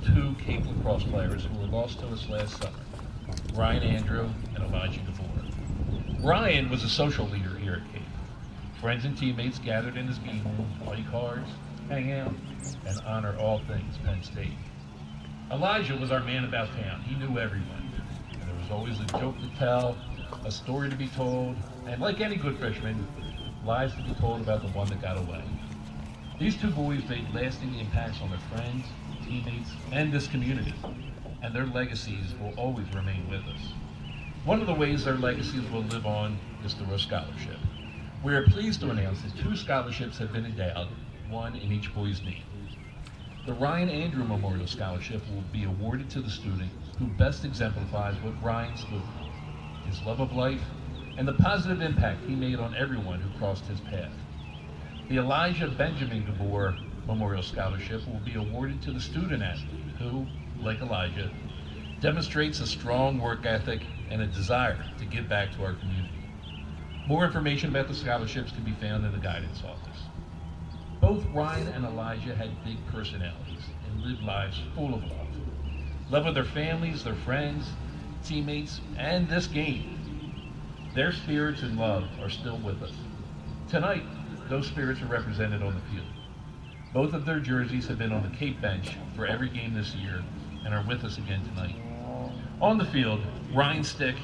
two Cape Lacrosse players who were lost to us last summer, Ryan Andrew and Elijah DeVore. Ryan was a social leader here at Cape. Friends and teammates gathered in his game room to play cards, hang out, and honor all things Penn State. Elijah was our man about town. He knew everyone. And there was always a joke to tell, a story to be told, and like any good freshman, lies to be told about the one that got away. These two boys made lasting impacts on their friends, teammates, and this community, and their legacies will always remain with us. One of the ways their legacies will live on is through a scholarship. We are pleased to announce that two scholarships have been endowed, one in each boy's name. The Ryan Andrew Memorial Scholarship will be awarded to the student who best exemplifies what Ryan stood for, his love of life, and the positive impact he made on everyone who crossed his path. The Elijah Benjamin DeVore Memorial Scholarship will be awarded to the student athlete who, like Elijah, demonstrates a strong work ethic and a desire to give back to our community. More information about the scholarships can be found in the guidance office. Both Ryan and Elijah had big personalities and lived lives full of love. Love of their families, their friends, teammates, and this game. Their spirits and love are still with us. Tonight, those spirits are represented on the field. Both of their jerseys have been on the Cape bench for every game this year and are with us again tonight. On the field, Ryan's stick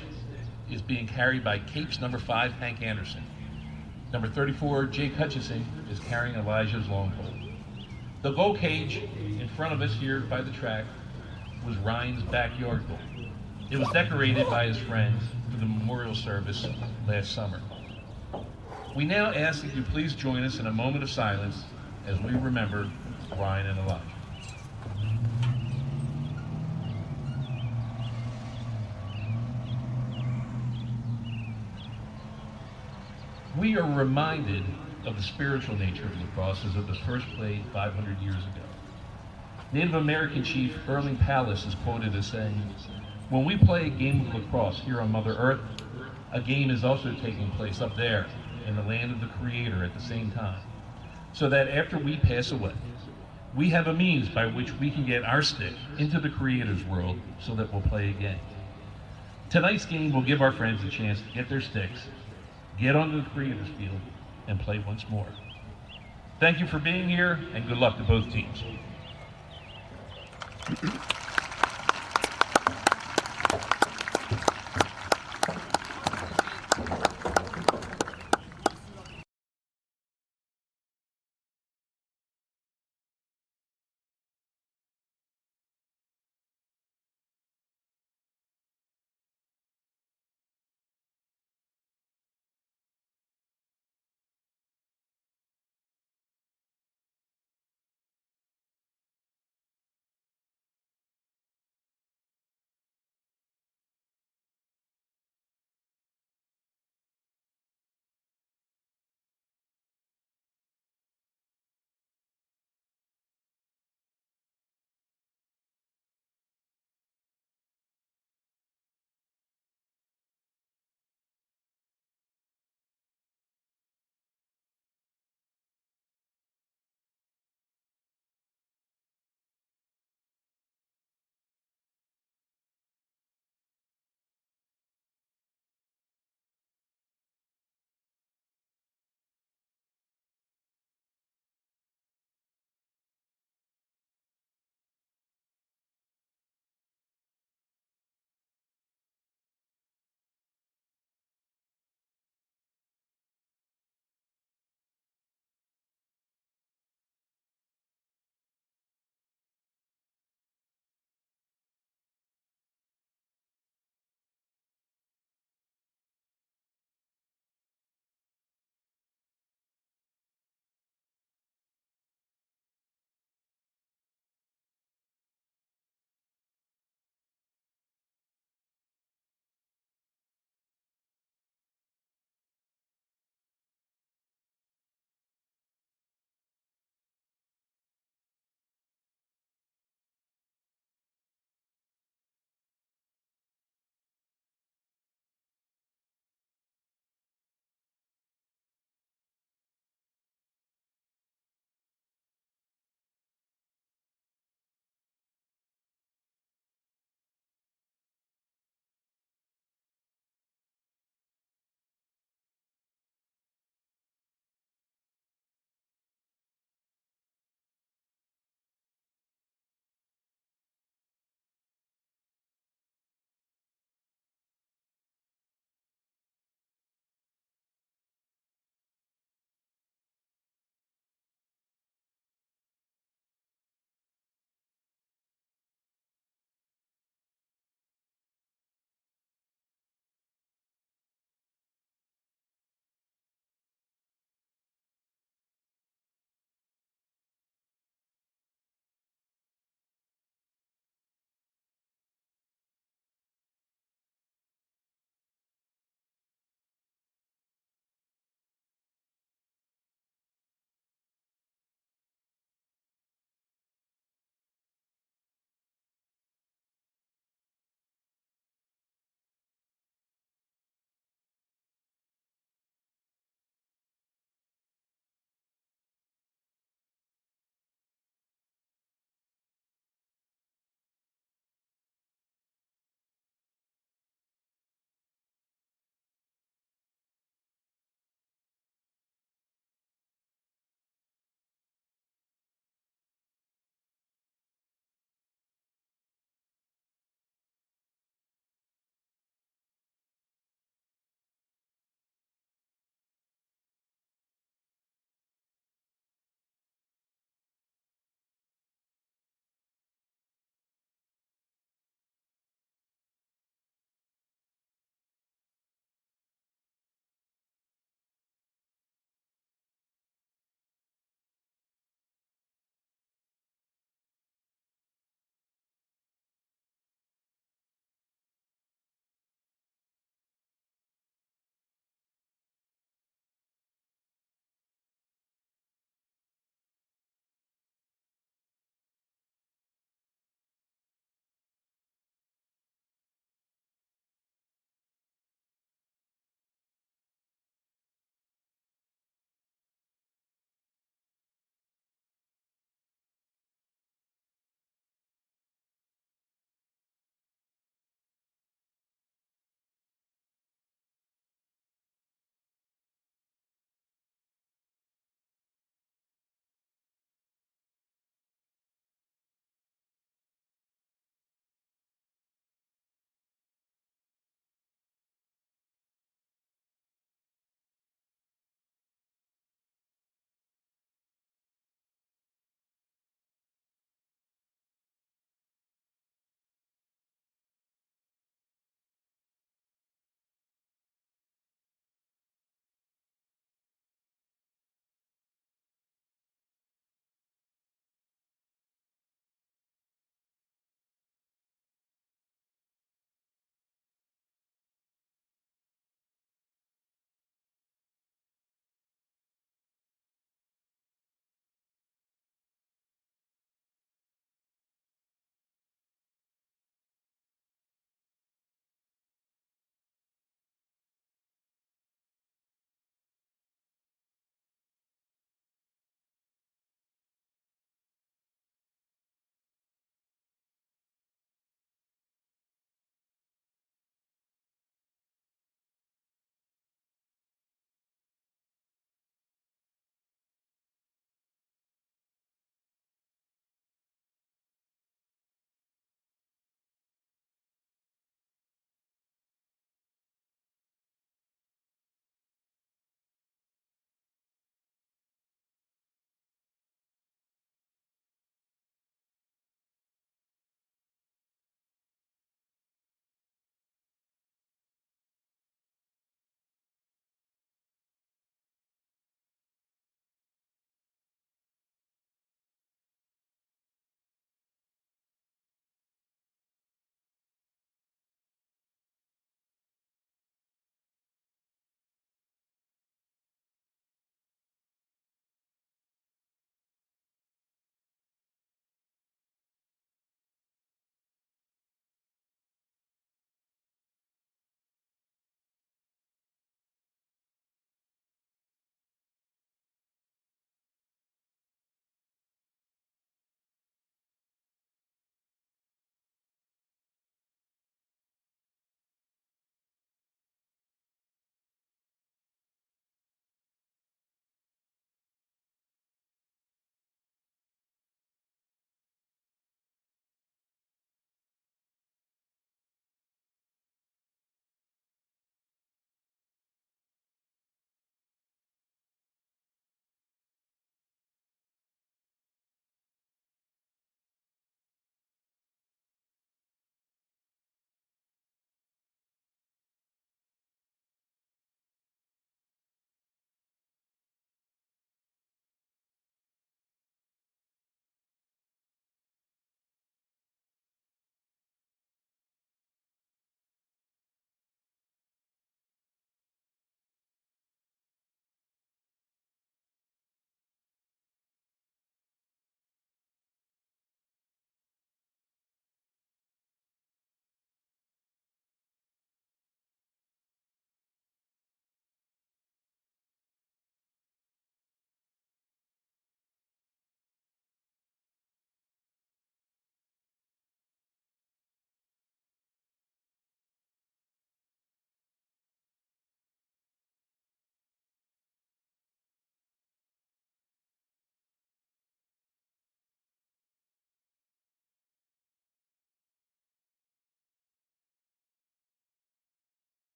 is being carried by Cape's number 5, Hank Anderson. Number 34, Jake Hutchison, is carrying Elijah's long pole. The goal cage in front of us here by the track was Ryan's backyard goal. It was decorated by his friends for the memorial service last summer. We now ask that you please join us in a moment of silence as we remember Ryan and Elijah. We are reminded of the spiritual nature of lacrosse as it was first played 500 years ago. Native American chief Erling Palace is quoted as saying, "When we play a game of lacrosse here on Mother Earth, a game is also taking place up there in the land of the Creator at the same time, so that after we pass away, we have a means by which we can get our stick into the Creator's world so that we'll play again." Tonight's game will give our friends a chance to get their sticks, get onto the Creator's field, and play once more. Thank you for being here, and good luck to both teams.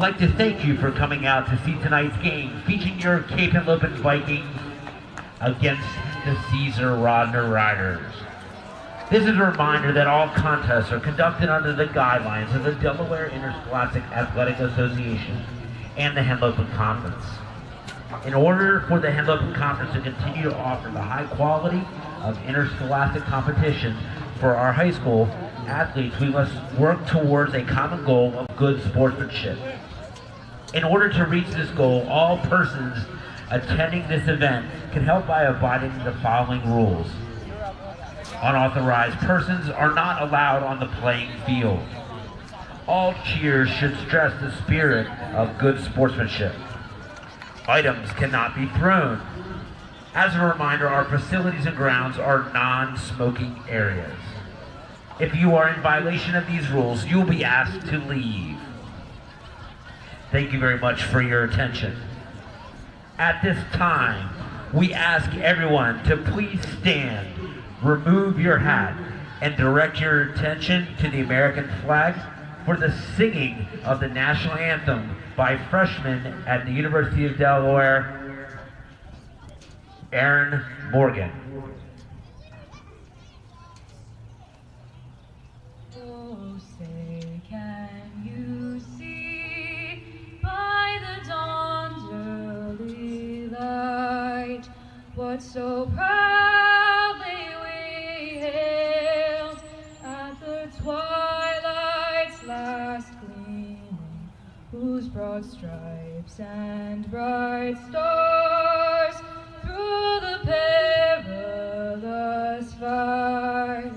like to thank you for coming out to see tonight's game featuring your Cape Henlopen Vikings against the Caesar Rodney Riders. This is a reminder that all contests are conducted under the guidelines of the Delaware Interscholastic Athletic Association and the Henlopen Conference. In order for the Henlopen Conference to continue to offer the high quality of interscholastic competition for our high school athletes, we must work towards a common goal of good sportsmanship. In order to reach this goal, all persons attending this event can help by abiding the following rules. Unauthorized persons are not allowed on the playing field. All cheers should stress the spirit of good sportsmanship. Items cannot be thrown. As a reminder, our facilities and grounds are non-smoking areas. If you are in violation of these rules, you will be asked to leave. Thank you very much for your attention. At this time, we ask everyone to please stand, remove your hat, and direct your attention to the American flag for the singing of the national anthem by freshmen at the University of Delaware, Aaron Morgan. Oh, say, can you see by the dawn's early light what so proudly we hailed at the twilight's last gleaming, whose broad stripes and bright stars through the perilous fight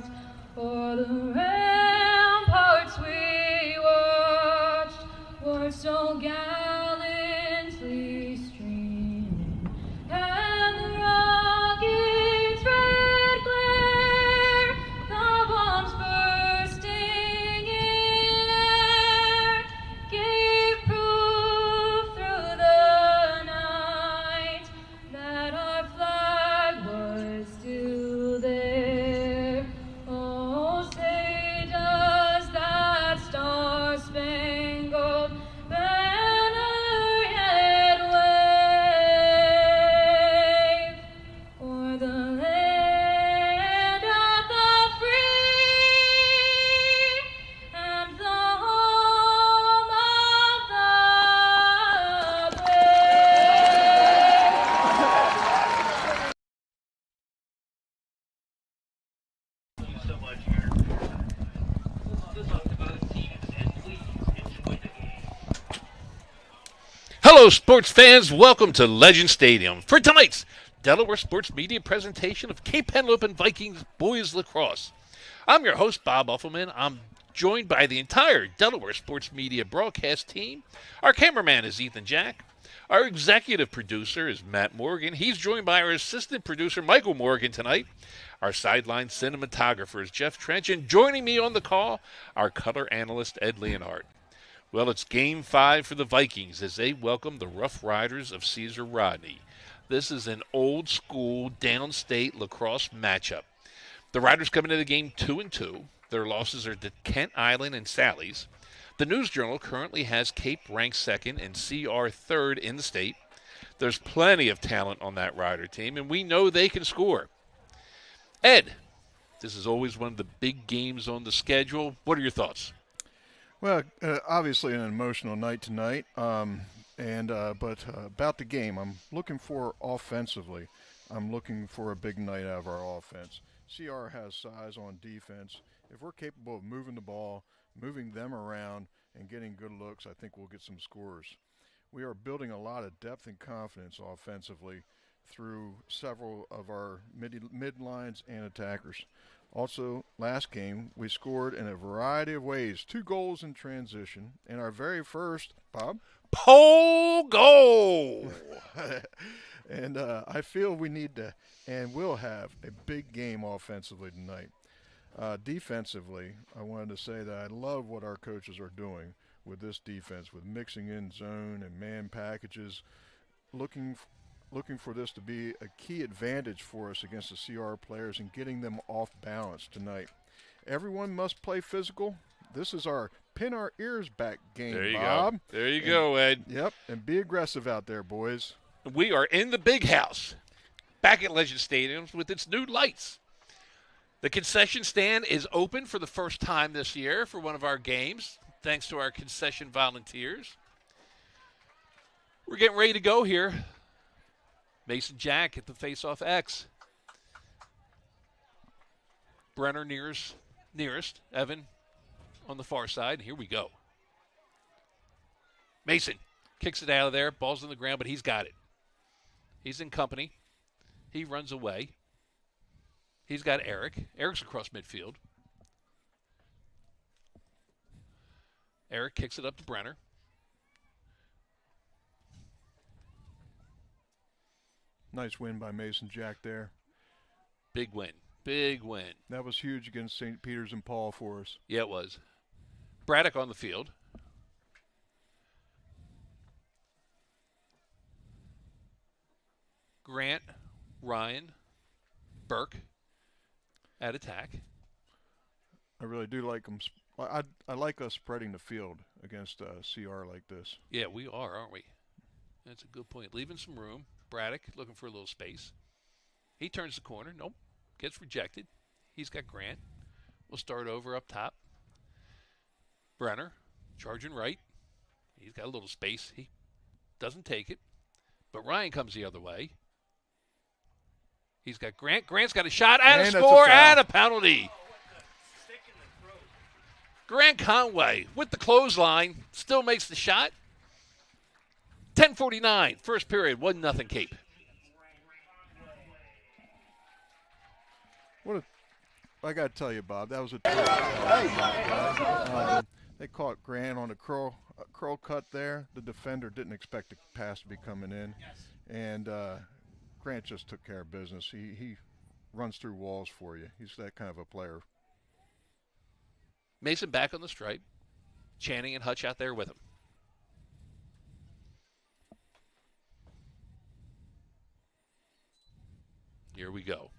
o'er the ramparts we watched were so gallantly streaming, and the rocket's red glare, the bombs bursting in air, gave proof through the night that our flag was still there. Oh, say does that star-spangled banner yet wave o'er the land of the free and the home of the brave? Thank you so much, Aaron. Let's talk about teams, and please enjoy the game. Hello, sports fans. Welcome to Legend Stadium for tonight's Delaware Sports Media presentation of Cape Henlopen Vikings Boys Lacrosse. I'm your host, Bob Uffelman. I'm joined by the entire Delaware Sports Media broadcast team. Our cameraman is Ethan Jack. Our executive producer is Matt Morgan. He's joined by our assistant producer, Michael Morgan, tonight. Our sideline cinematographer is Jeff Trench. And joining me on the call, our color analyst, Ed Leonhardt. Well, it's Game 5 for the Vikings as they welcome the Rough Riders of Caesar Rodney. This is an old-school, downstate lacrosse matchup. The Riders come into the game 2-2. Their losses are to Kent Island and Sally's. The News Journal currently has Cape ranked second and CR third in the state. There's plenty of talent on that Rider team, and we know they can score. Ed, this is always one of the big games on the schedule. What are your thoughts? Well, obviously an emotional night tonight, but about the game, I'm looking for offensively. I'm looking for a big night out of our offense. CR has size on defense. If we're capable of moving the ball, moving them around, and getting good looks, I think we'll get some scores. We are building a lot of depth and confidence offensively through several of our mid lines and attackers. Also, last game, we scored in a variety of ways. 2 goals in transition. And our very first, Bob? Pole goal! And I feel we need to and will have a big game offensively tonight. Defensively, I wanted to say that I love what our coaches are doing with this defense, with mixing in zone and man packages, looking for this to be a key advantage for us against the CR players and getting them off balance tonight. Everyone must play physical. This is our pin our ears back game, There you Bob. go. There you go, Ed. Yep, and be aggressive out there, boys. We are in the big house, back at Legend Stadium with its new lights. The concession stand is open for the first time this year for one of our games, thanks to our concession volunteers. We're getting ready to go here. Mason Jack at the face-off X. Brenner nearest. Evan on the far side. Here we go. Mason kicks it out of there. Ball's on the ground, but he's got it. He's in company. He runs away. He's got Eric. Eric's across midfield. Eric kicks it up to Brenner. Nice win by Mason Jack there. Big win. Big win. That was huge against St. Peter's and Paul for us. Yeah, it was. Braddock on the field. Grant, Ryan, Burke at attack. I really do like them. I like us spreading the field against CR like this. Yeah, we are, aren't we? That's a good point. Leaving some room. Braddock looking for a little space. He turns the corner. Nope. Gets rejected. He's got Grant. We'll start over up top. Brenner charging right. He's got a little space. He doesn't take it. But Ryan comes the other way. He's got Grant. Grant's got a shot and a that's a score foul. and a penalty. Grant Conway with the clothesline still makes the shot. 10:49, first period, 1-0 Cape. I got to tell you, Bob, that was a they caught Grant on a curl cut there. The defender didn't expect the pass to be coming in, and Grant just took care of business. He runs through walls for you. He's that kind of a player. Mason back on the stripe. Channing and Hutch out there with him. Here we go.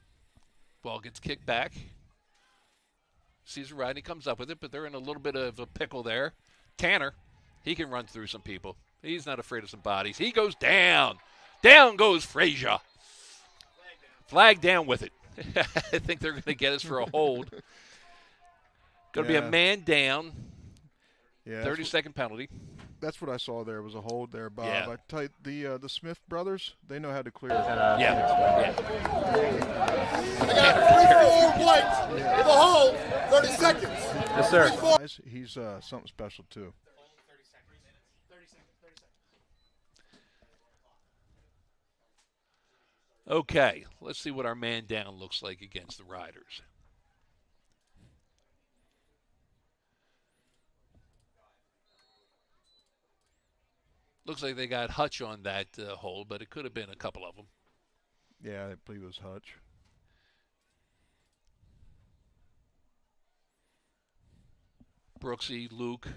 Ball gets kicked back. Caesar Rodney comes up with it, but they're in a little bit of a pickle there. Tanner, he can run through some people. He's not afraid of some bodies. He goes down. Down goes Frazier. Flag down with it. I think they're going to get us for a hold. Going to be a man down. Yeah, 30-second penalty. That's what I saw there was a hold there, Bob. Yeah. I tell you, the Smith brothers, they know how to clear. Yeah. I got 3 forward blanks with a hold, 30 seconds. Yes, sir. Guys, he's something special too. Okay, let's see what our man down looks like against the Riders. Looks like they got Hutch on that hold, but it could have been a couple of them. Yeah, I believe it was Hutch. Brooksy, Luke,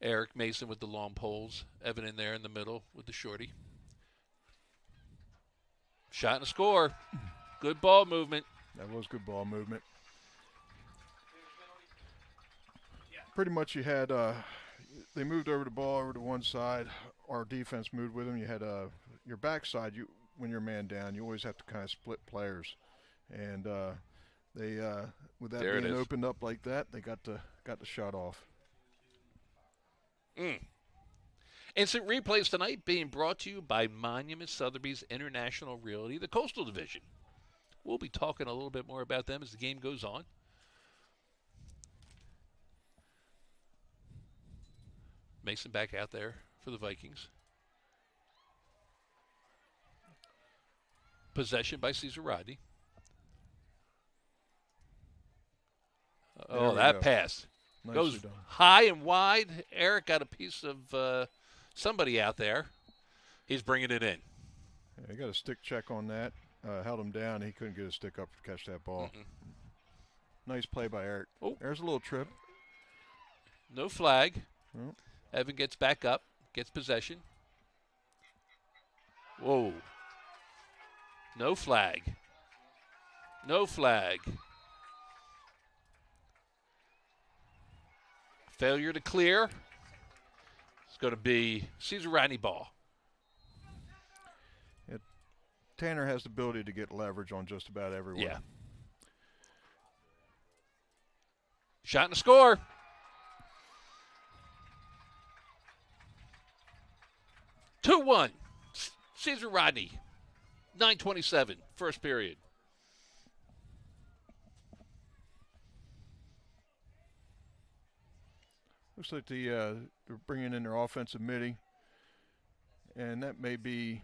Eric Mason with the long poles. Evan in there in the middle with the shorty. Shot and a score. Good ball movement. That was good ball movement. Pretty much you had, they moved over the ball over to one side. Our defense moved with them. You had your backside, when you're man down, you always have to kind of split players. And they, with that There it being is. opened up like that, they got the shot off. Instant replays tonight being brought to you by Monument Sotheby's International Realty, the Coastal Division. We'll be talking a little bit more about them as the game goes on. Mason back out there for the Vikings. Possession by Caesar Rodney. Oh, we that go. pass Nicely goes done. high and wide. Eric got a piece of somebody out there. He's bringing it in. Yeah, he got a stick check on that. Held him down. He couldn't get a stick up to catch that ball. Nice play by Eric. Oh. There's a little trip. No flag. Oh. Evan gets back up, gets possession. Whoa. No flag. No flag. Failure to clear. It's going to be Caesar Rodney ball. Tanner has the ability to get leverage on just about everyone. Yeah. Shot and a score. Two 1. Caesar Rodney. 9:27, first period. Looks like they're bringing in their offensive midi, and that may be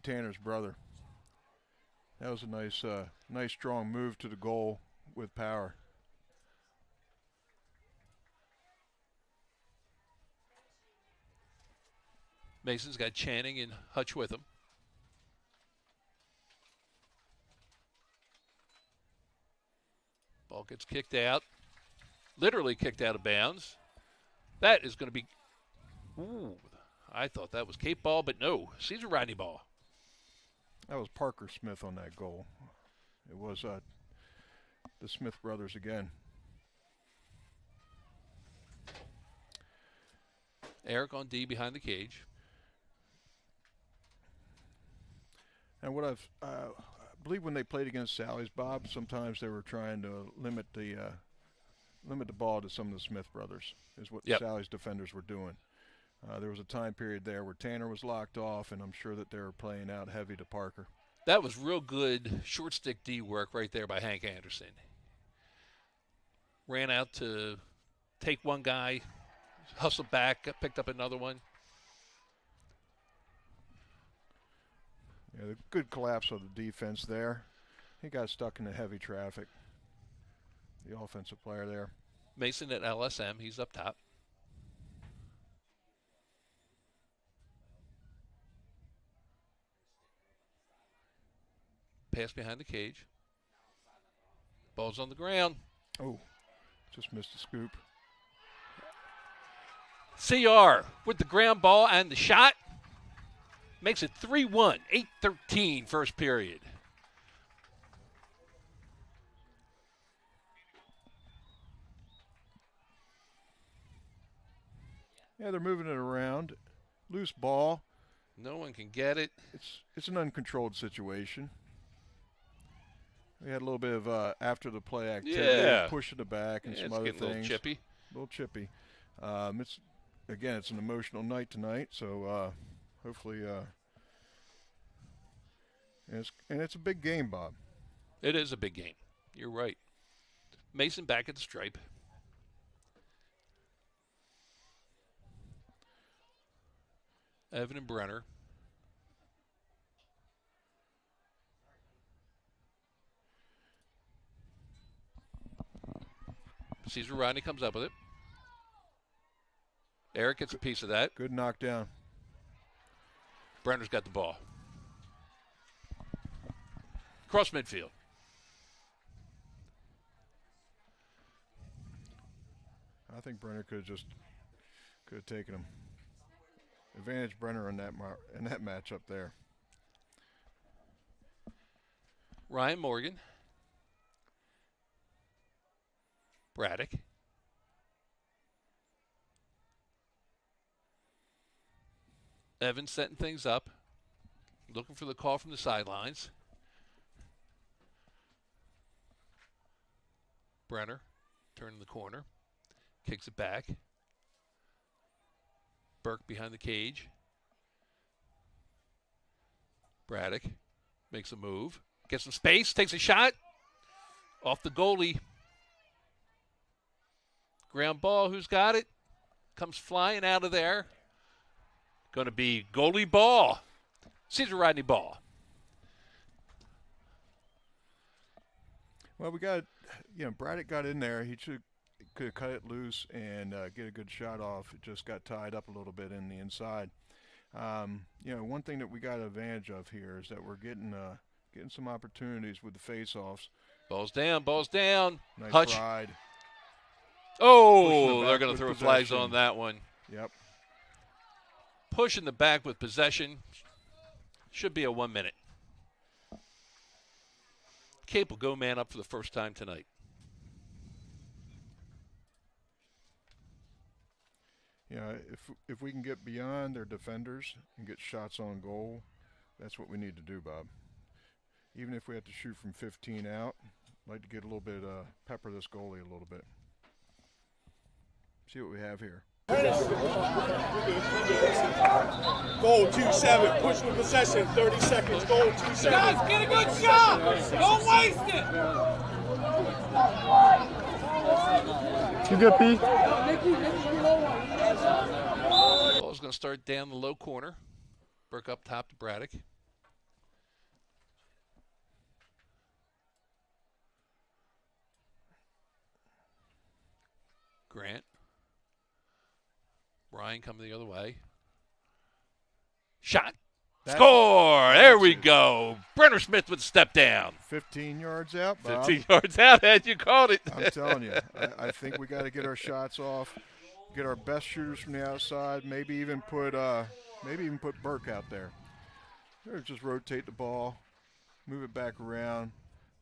Tanner's brother. That was a nice strong move to the goal with power. Mason's got Channing and Hutch with him. Ball gets kicked out. Literally kicked out of bounds. That is going to be... Ooh, I thought that was Cape ball, but no. Caesar Rodney ball. That was Parker Smith on that goal. It was the Smith brothers again. Eric on D behind the cage. And what I believe when they played against Sally's, Bob, sometimes they were trying to limit the ball to some of the Smith brothers, is what Sally's defenders were doing. There was a time period there where Tanner was locked off, and I'm sure that they were playing out heavy to Parker. That was real good short stick D work right there by Hank Anderson. Ran out to take one guy, hustled back, picked up another one. Yeah, the good collapse of the defense there. He got stuck in the heavy traffic. The offensive player there. Mason at LSM, he's up top. Pass behind the cage. Ball's on the ground. Oh, just missed the scoop. CR with the ground ball and the shot. Makes it 3-1, 8-13 first period. Yeah, they're moving it around. Loose ball. No one can get it. It's an uncontrolled situation. We had a little bit of after the play activity, pushing it back and some other things. A little chippy. A little chippy. It's an emotional night tonight, so hopefully, and it's a big game, Bob. It is a big game. You're right. Mason back at the stripe. Evan and Brenner. Caesar Rodney comes up with it. Eric gets a piece of that. Good knockdown. Brenner's got the ball. Cross midfield. I think Brenner could have taken him. Advantage Brenner in that matchup there. Ryan Morgan. Braddock. Evans setting things up. Looking for the call from the sidelines. Brenner turning the corner. Kicks it back. Burke behind the cage. Braddock makes a move. Gets some space. Takes a shot. Off the goalie. Ground ball. Who's got it? Comes flying out of there. Going to be goalie ball. Caesar Rodney ball. Well, Braddock got in there. He could have cut it loose and get a good shot off. It just got tied up a little bit in the inside. One thing that we got advantage of here is that we're getting some opportunities with the face-offs. Ball's down. Ball's down. Nice Hutch. ride. Oh, they're going to throw flags on that one. Yep. Pushing the back with possession. Should be a 1 minute. Cape will go man up for the first time tonight. If we can get beyond their defenders and get shots on goal, that's what we need to do, Bob. Even if we have to shoot from 15 out, I'd like to get a little bit, pepper this goalie a little bit. See what we have here. Goal 2-7. Push the possession. 30 seconds. Goal 2-7. Guys, get a good shot! Don't waste it! You good, P? Ball's going to start down the low corner. Burke up top to Braddock. Grant. Ryan coming the other way. Shot. Score! There we go. Brenner Smith with a step down. 15 yards out, Bob. 15 yards out, Ed. You called it. I'm telling you, I think we got to get our shots off, get our best shooters from the outside. Maybe even put Burke out there. Or just rotate the ball, move it back around.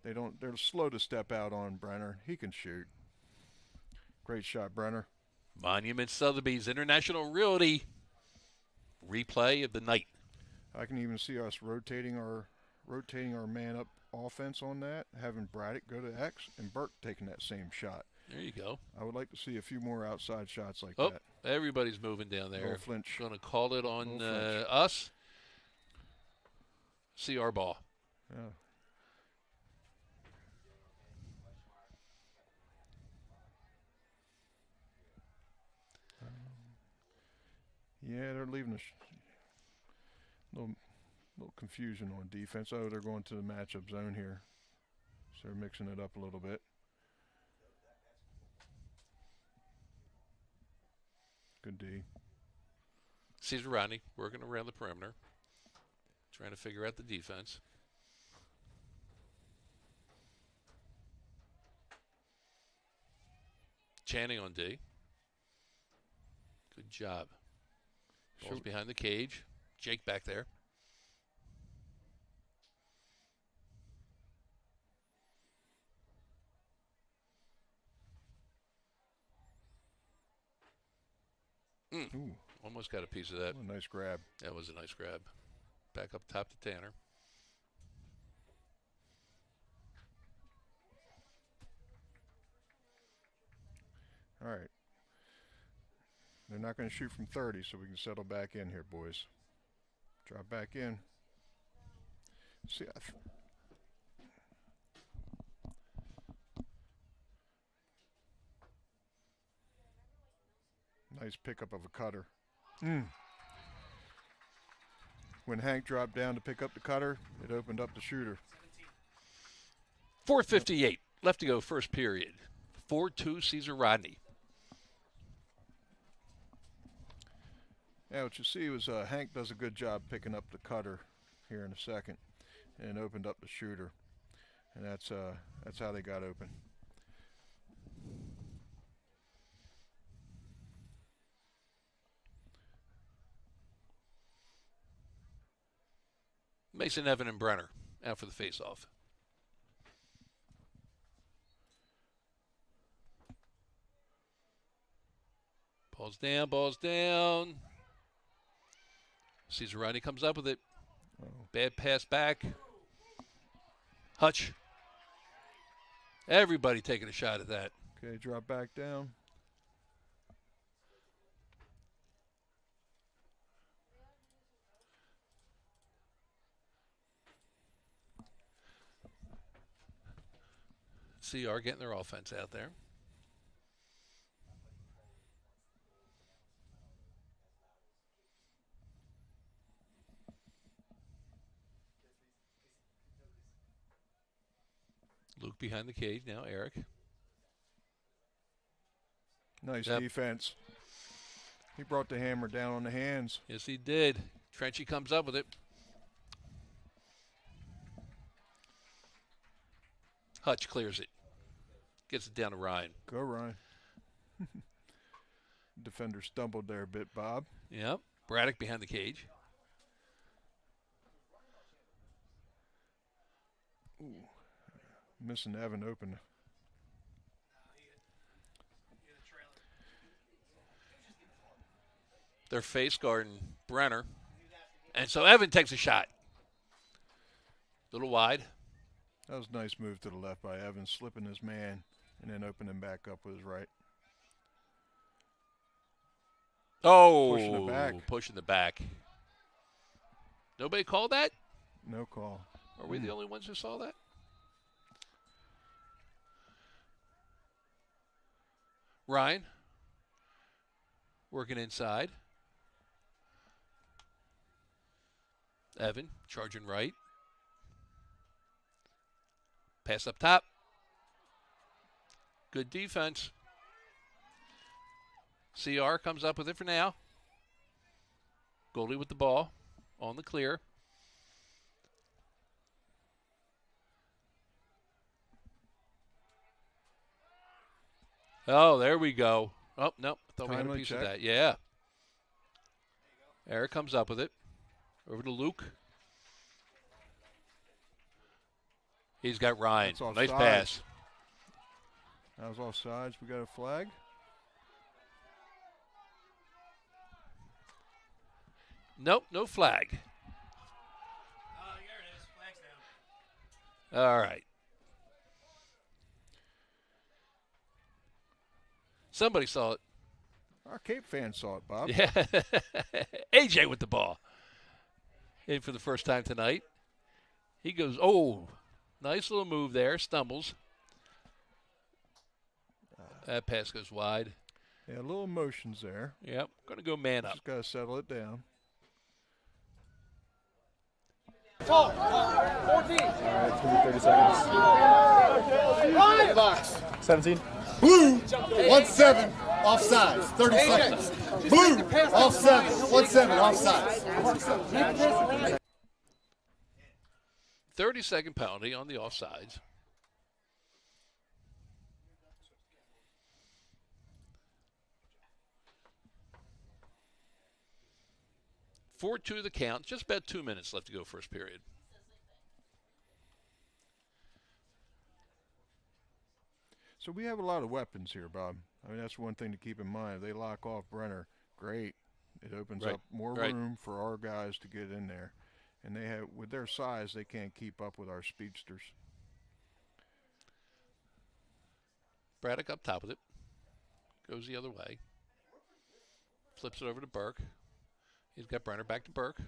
They're slow to step out on Brenner. He can shoot. Great shot, Brenner. Monument Sotheby's International Realty replay of the night. I can even see us rotating our man up offense on that, having Braddock go to X and Burke taking that same shot. There you go. I would like to see a few more outside shots like Oh, that. everybody's moving down there. No flinch. Going to call it on No flinch. us. See our ball. Yeah. Yeah, they're leaving a little confusion on defense. Oh, they're going to the matchup zone here. So they're mixing it up a little bit. Good D. Caesar Rodney working around the perimeter. Trying to figure out the defense. Channing on D. Good job. Ball's behind the cage. Jake back there. Ooh, Almost got a piece of that. what a nice grab. That was a nice grab. Back up top to Tanner. All right. They're not going to shoot from 30, so we can settle back in here, boys. Drop back in. See, nice pickup of a cutter. When Hank dropped down to pick up the cutter, it opened up the shooter. 4:58 left to go first period. 4-2 Caesar Rodney. Yeah, what you see was Hank does a good job picking up the cutter here in a second, and opened up the shooter, and that's how they got open. Mason, Evan, and Brenner out for the face-off. Ball's down, ball's down. Caesar Rodney comes up with it. Bad pass back. Hutch. Everybody taking a shot at that. Okay, drop back down. CR getting their offense out there. Luke behind the cage now, Eric. Nice Yep. defense. He brought the hammer down on the hands. Yes, he did. Trenchy comes up with it. Hutch clears it. Gets it down to Ryan. Go, Ryan. Defender stumbled there a bit, Bob. Yep. Braddock behind the cage. Ooh. Missing Evan open. They're face guarding Brenner. And so Evan takes a shot. Little wide. That was a nice move to the left by Evans, slipping his man and then opening back up with his right. Oh, Pushing it back. Pushing the back. Nobody called that? No call. Are we the only ones who saw that? Ryan, working inside. Evan, charging right. Pass up top. Good defense. CR comes up with it for now. Goldie with the ball on the clear. Oh, there we go. Oh, no. I thought we had a Timely piece check. of that. Yeah. Eric comes up with it. Over to Luke. He's got Ryan. That's offside. Nice pass. That was offsides. We got a flag. Nope, no flag. All right. Somebody saw it. Our Cape fans saw it, Bob. Yeah. AJ with the ball. In for the first time tonight. He goes, oh, nice little move there. Stumbles. That pass goes wide. Yeah, little emotions there. Yep. Going to go man up. Just got to settle it down. 14. All right, it's going to be 30 seconds. Box. 17. Blue, 1-7, offsides, 30 seconds. Blue, off 7, 1-7, offsides. 30-second penalty on the offsides. (4-2) the count. Just about 2 minutes left to go first period. So we have a lot of weapons here, Bob. I mean, that's one thing to keep in mind. If they lock off Brenner, great. It opens Right. up more Right. room for our guys to get in there. And they have, with their size, they can't keep up with our speedsters. Braddock up top of it. Goes the other way. Flips it over to Burke. He's got Brenner back to Burke.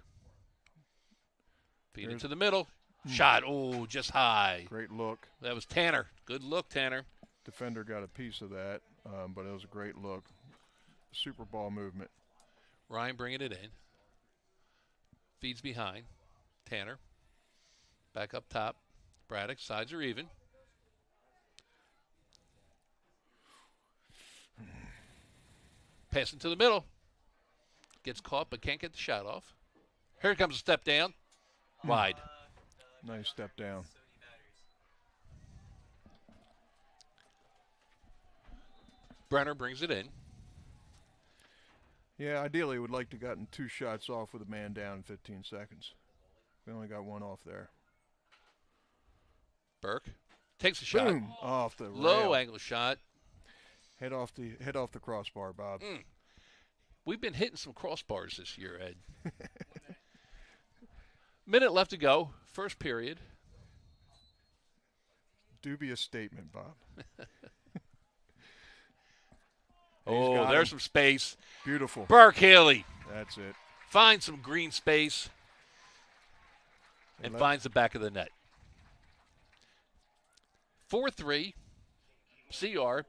Feed into the middle. Shot. Oh, just high. Great look. That was Tanner. Good look, Tanner. Defender got a piece of that, but it was a great look. Super ball movement. Ryan bringing it in. Feeds behind. Tanner. Back up top. Braddock. Sides are even. Passing to the middle. Gets caught but can't get the shot off. Here comes a step down. Wide. Nice step down. Brenner brings it in. Yeah, ideally, would like to gotten 2 shots off with a man down in 15 seconds. We only got 1 off there. Burke takes a shot. Boom! Off the Low rail. angle shot. Head off the crossbar, Bob. We've been hitting some crossbars this year, Ed. Minute left to go. First period. Dubious statement, Bob. Oh, got there's him. some space. Beautiful. Burke Haley That's it. finds some green space and Left- finds the back of the net. 4-3. CR.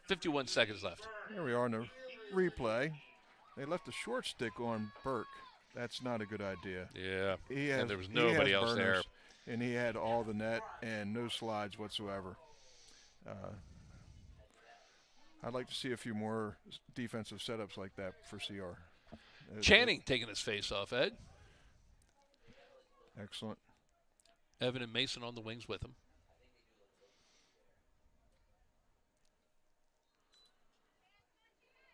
51 seconds left. There we are in the replay. They left a short stick on Burke. That's not a good idea. Yeah. He has, And there was he nobody has else there. burners, and he had all the net and no slides whatsoever. I'd like to see a few more defensive setups like that for CR. Channing taking his face off, Ed. Excellent. Evan and Mason on the wings with him.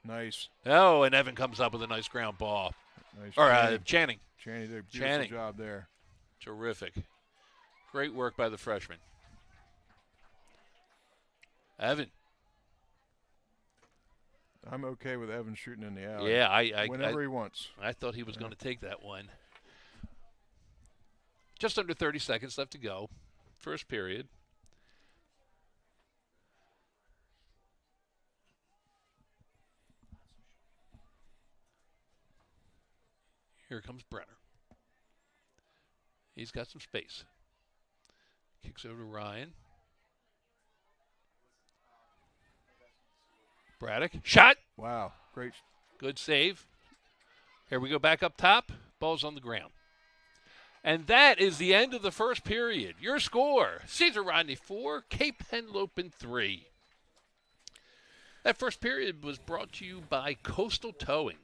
Nice. Oh, and Evan comes up with a nice ground ball. Nice. Or Channing. Channing. Channing did a beautiful Channing. job there. Terrific. Great work by the freshman. Evan. I'm okay with Evan shooting in the alley. Yeah, whenever he wants. I thought he was going to take that one. Just under 30 seconds left to go. First period. Here comes Brenner. He's got some space. Kicks over to Ryan. Braddock. Shot. Wow, great. Good save. Here we go back up top. Ball's on the ground. And that is the end of the first period. Your score, Caesar Rodney 4, Cape Henlopen 3. That first period was brought to you by Coastal Towing,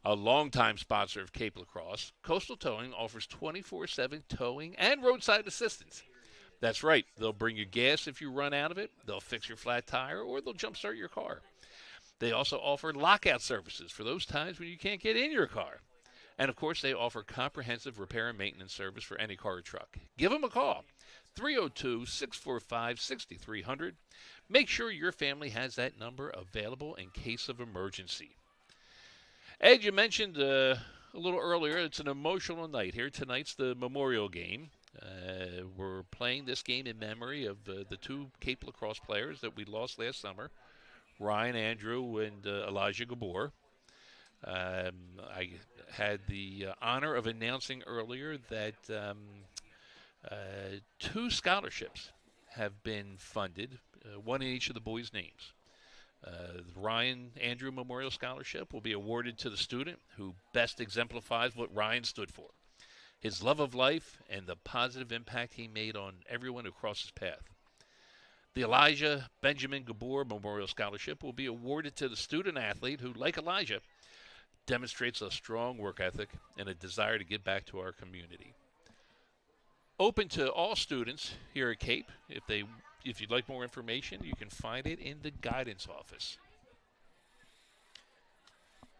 a longtime sponsor of Cape Lacrosse. Coastal Towing offers 24/7 towing and roadside assistance. That's right. They'll bring you gas if you run out of it. They'll fix your flat tire, or they'll jumpstart your car. They also offer lockout services for those times when you can't get in your car. And, of course, they offer comprehensive repair and maintenance service for any car or truck. Give them a call, 302-645-6300. Make sure your family has that number available in case of emergency. Ed, you mentioned a little earlier, it's an emotional night here. Tonight's the Memorial Game. We're playing this game in memory of the two Cape Lacrosse players that we lost last summer, Ryan Andrew and Elijah Gabor. I had the honor of announcing earlier that 2 scholarships have been funded, one in each of the boys' names. The Ryan Andrew Memorial Scholarship will be awarded to the student who best exemplifies what Ryan stood for, his love of life and the positive impact he made on everyone who crossed his path. The Elijah Benjamin Gabor Memorial Scholarship will be awarded to the student athlete who, like Elijah, demonstrates a strong work ethic and a desire to give back to our community. Open to all students here at Cape. If you'd like more information, you can find it in the guidance office.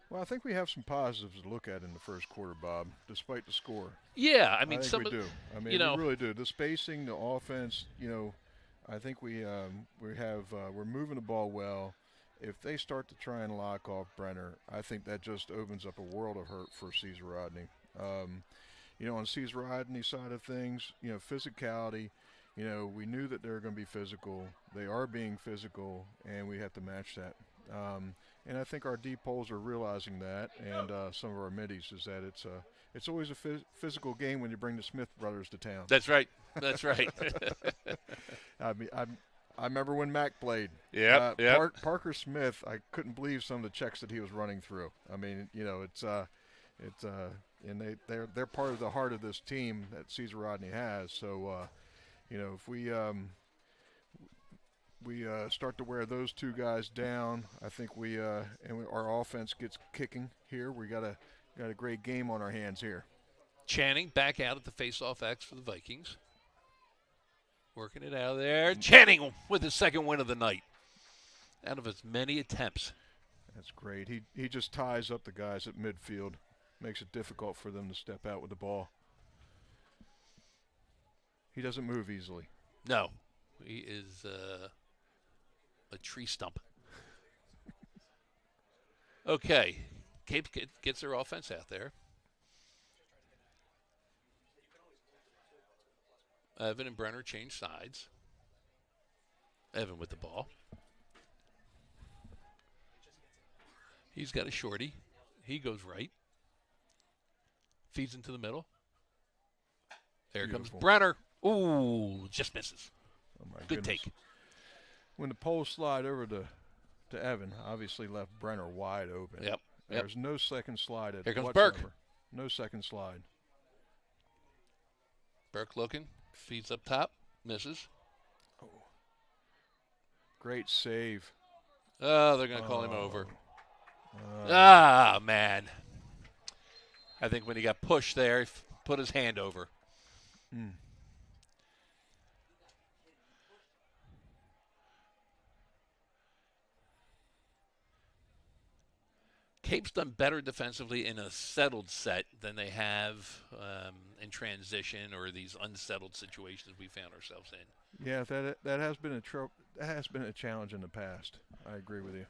Well, I think we have some positives to look at in the first quarter, Bob, despite the score. Yeah, I mean, I think we do. I mean, we really do. The spacing, the offense, I think we're moving the ball well. If they start to try and lock off Brenner, I think that just opens up a world of hurt for Caesar Rodney. On Caesar Rodney's side of things, physicality, we knew that they were going to be physical. They are being physical, and we have to match that. And I think our deep poles are realizing that, and some of our middies is that it's always a physical game when you bring the Smith brothers to town. That's right. That's right. I remember when Mac played. Yeah. Parker Smith, I couldn't believe some of the checks that he was running through. I mean, and they're part of the heart of this team that Caesar Rodney has. So, if we start to wear those two guys down, I think our offense gets kicking here. We got a great game on our hands here. Channing back out at the face-off X for the Vikings. Working it out of there. Channing with his second win of the night. Out of as many attempts. That's great. He just ties up the guys at midfield. Makes it difficult for them to step out with the ball. He doesn't move easily. No. He is a tree stump. Okay. Cape gets their offense out there. Evan and Brenner change sides. Evan with the ball. He's got a shorty. He goes right. Feeds into the middle. There comes Brenner. Ooh, just misses. Oh my Good goodness. take. When the poles slide over to Evan, obviously left Brenner wide open. Yep. There's no second slide at Here comes whatsoever. Burke. No second slide. Burke looking. Feeds up top. Misses. Oh. Great save. Oh, they're going to call him over. Man. I think when he got pushed there, he put his hand over. Cape's done better defensively in a settled set than they have in transition or these unsettled situations we found ourselves in. Yeah, that has been a challenge in the past. I agree with you.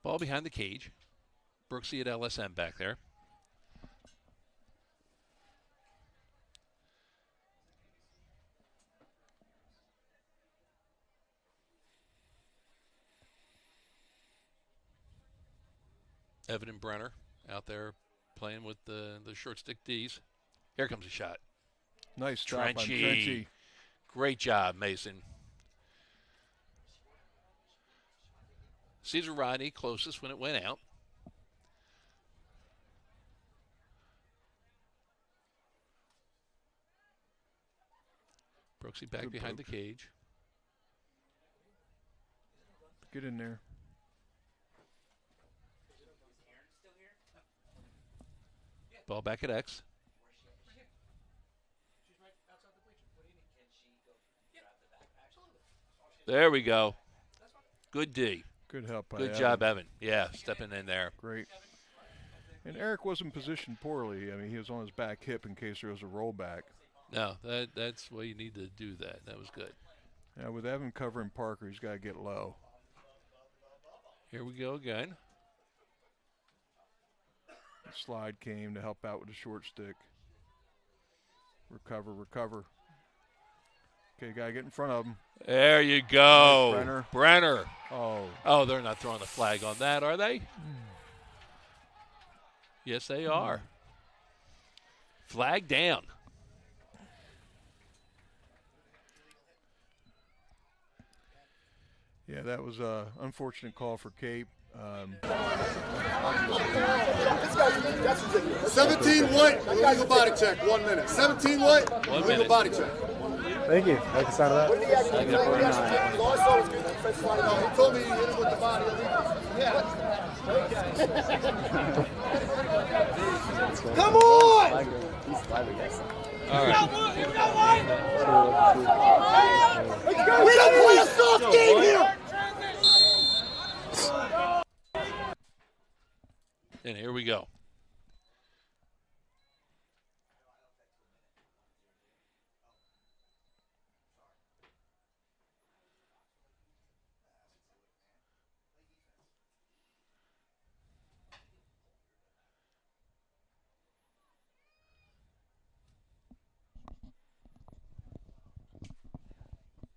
Ball behind the cage. Brooksy at LSM back there. Evan and Brenner out there playing with the short stick Ds. Here comes a shot. Nice stop on Trenchy. Trenchy. Great job, Mason. Caesar Rodney closest when it went out. Brooksy back Good behind poke. the cage. Get in there. Ball back at X. There we go. Good D. Good help by Good Evan. job, Evan. Yeah, stepping in there. Great. And Eric wasn't positioned poorly. I mean, he was on his back hip in case there was a rollback. No, that's why you need to do that. That was good. Now, with Evan covering Parker, he's got to get low. Here we go again. Slide came to help out with the short stick. Recover, recover. Okay, got to get in front of him. There you go. Nice, Brenner. Oh. Oh, they're not throwing a flag on that, are they? Yes, they are. Flag down. Yeah, that was an unfortunate call for Cape. 17 white, illegal body check, 1 minute. 17 white, illegal minute. body check. Thank you. Like the sound of that. He told me he hit him with the body. Come on! All right. We don't play a soft game here! And here we go.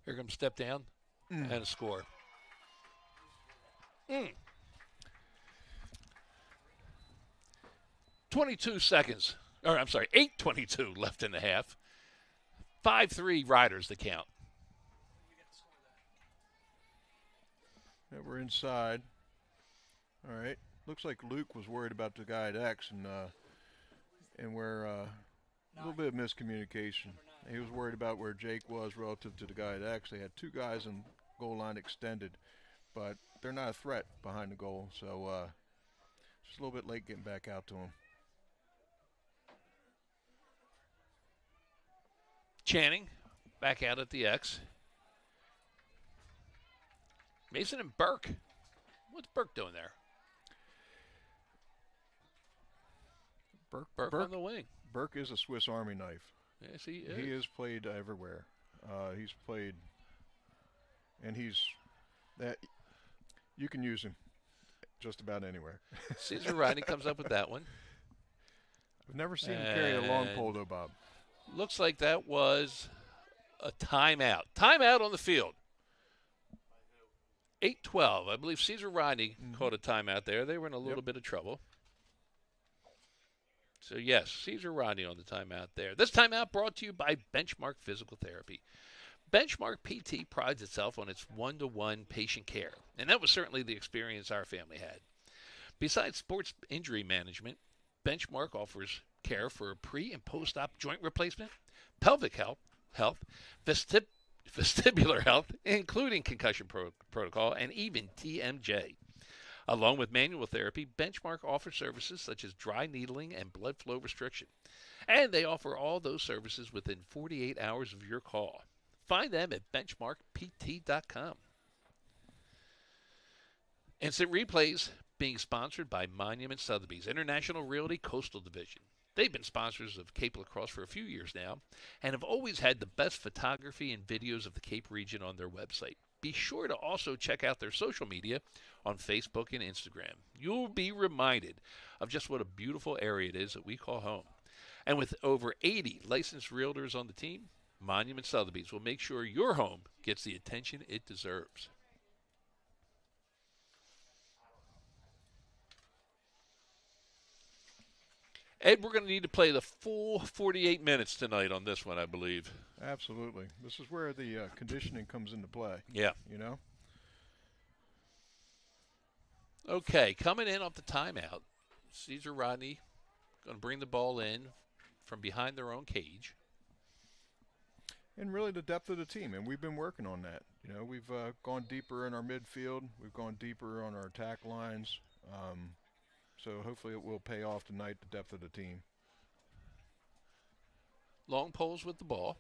Here comes step down and a score. 22 seconds, or I'm sorry, 8:22 left in the half. 5-3 Riders the count. Yeah, we're inside. All right. Looks like Luke was worried about the guy at X, and where a little bit of miscommunication. He was worried about where Jake was relative to the guy at X. They had two guys in goal line extended, but they're not a threat behind the goal, so just a little bit late getting back out to him. Channing back out at the X. Mason and Burke. What's Burke doing there? Burke on the wing. Burke is a Swiss Army knife. Yes, he is. He is played everywhere. He's played, and he's that you can use him just about anywhere. Caesar Rodney comes up with that one. I've never seen him carry a long pole though, Bob. Looks like that was a timeout. Timeout on the field. 8-12. I believe Caesar Rodney caught a timeout there. They were in a little bit of trouble. So, yes, Caesar Rodney on the timeout there. This timeout brought to you by Benchmark Physical Therapy. Benchmark PT prides itself on its one-to-one patient care, and that was certainly the experience our family had. Besides sports injury management, Benchmark offers care for pre- and post-op joint replacement, pelvic health, vestibular health, including concussion protocol, and even TMJ. Along with manual therapy, Benchmark offers services such as dry needling and blood flow restriction. And they offer all those services within 48 hours of your call. Find them at benchmarkpt.com. Instant Replays being sponsored by Monument Sotheby's International Realty Coastal Division. They've been sponsors of Cape Lacrosse for a few years now and have always had the best photography and videos of the Cape region on their website. Be sure to also check out their social media on Facebook and Instagram. You'll be reminded of just what a beautiful area it is that we call home. And with over 80 licensed realtors on the team, Monument Sotheby's will make sure your home gets the attention it deserves. Ed, we're going to need to play the full 48 minutes tonight on this one, I believe. Absolutely. This is where the conditioning comes into play. Yeah. You know? Okay, coming in off the timeout, Caesar Rodney going to bring the ball in from behind their own cage. And really the depth of the team, and we've been working on that. You know, we've gone deeper in our midfield. We've gone deeper on our attack lines. So hopefully it will pay off tonight, the depth of the team. Long poles with the ball.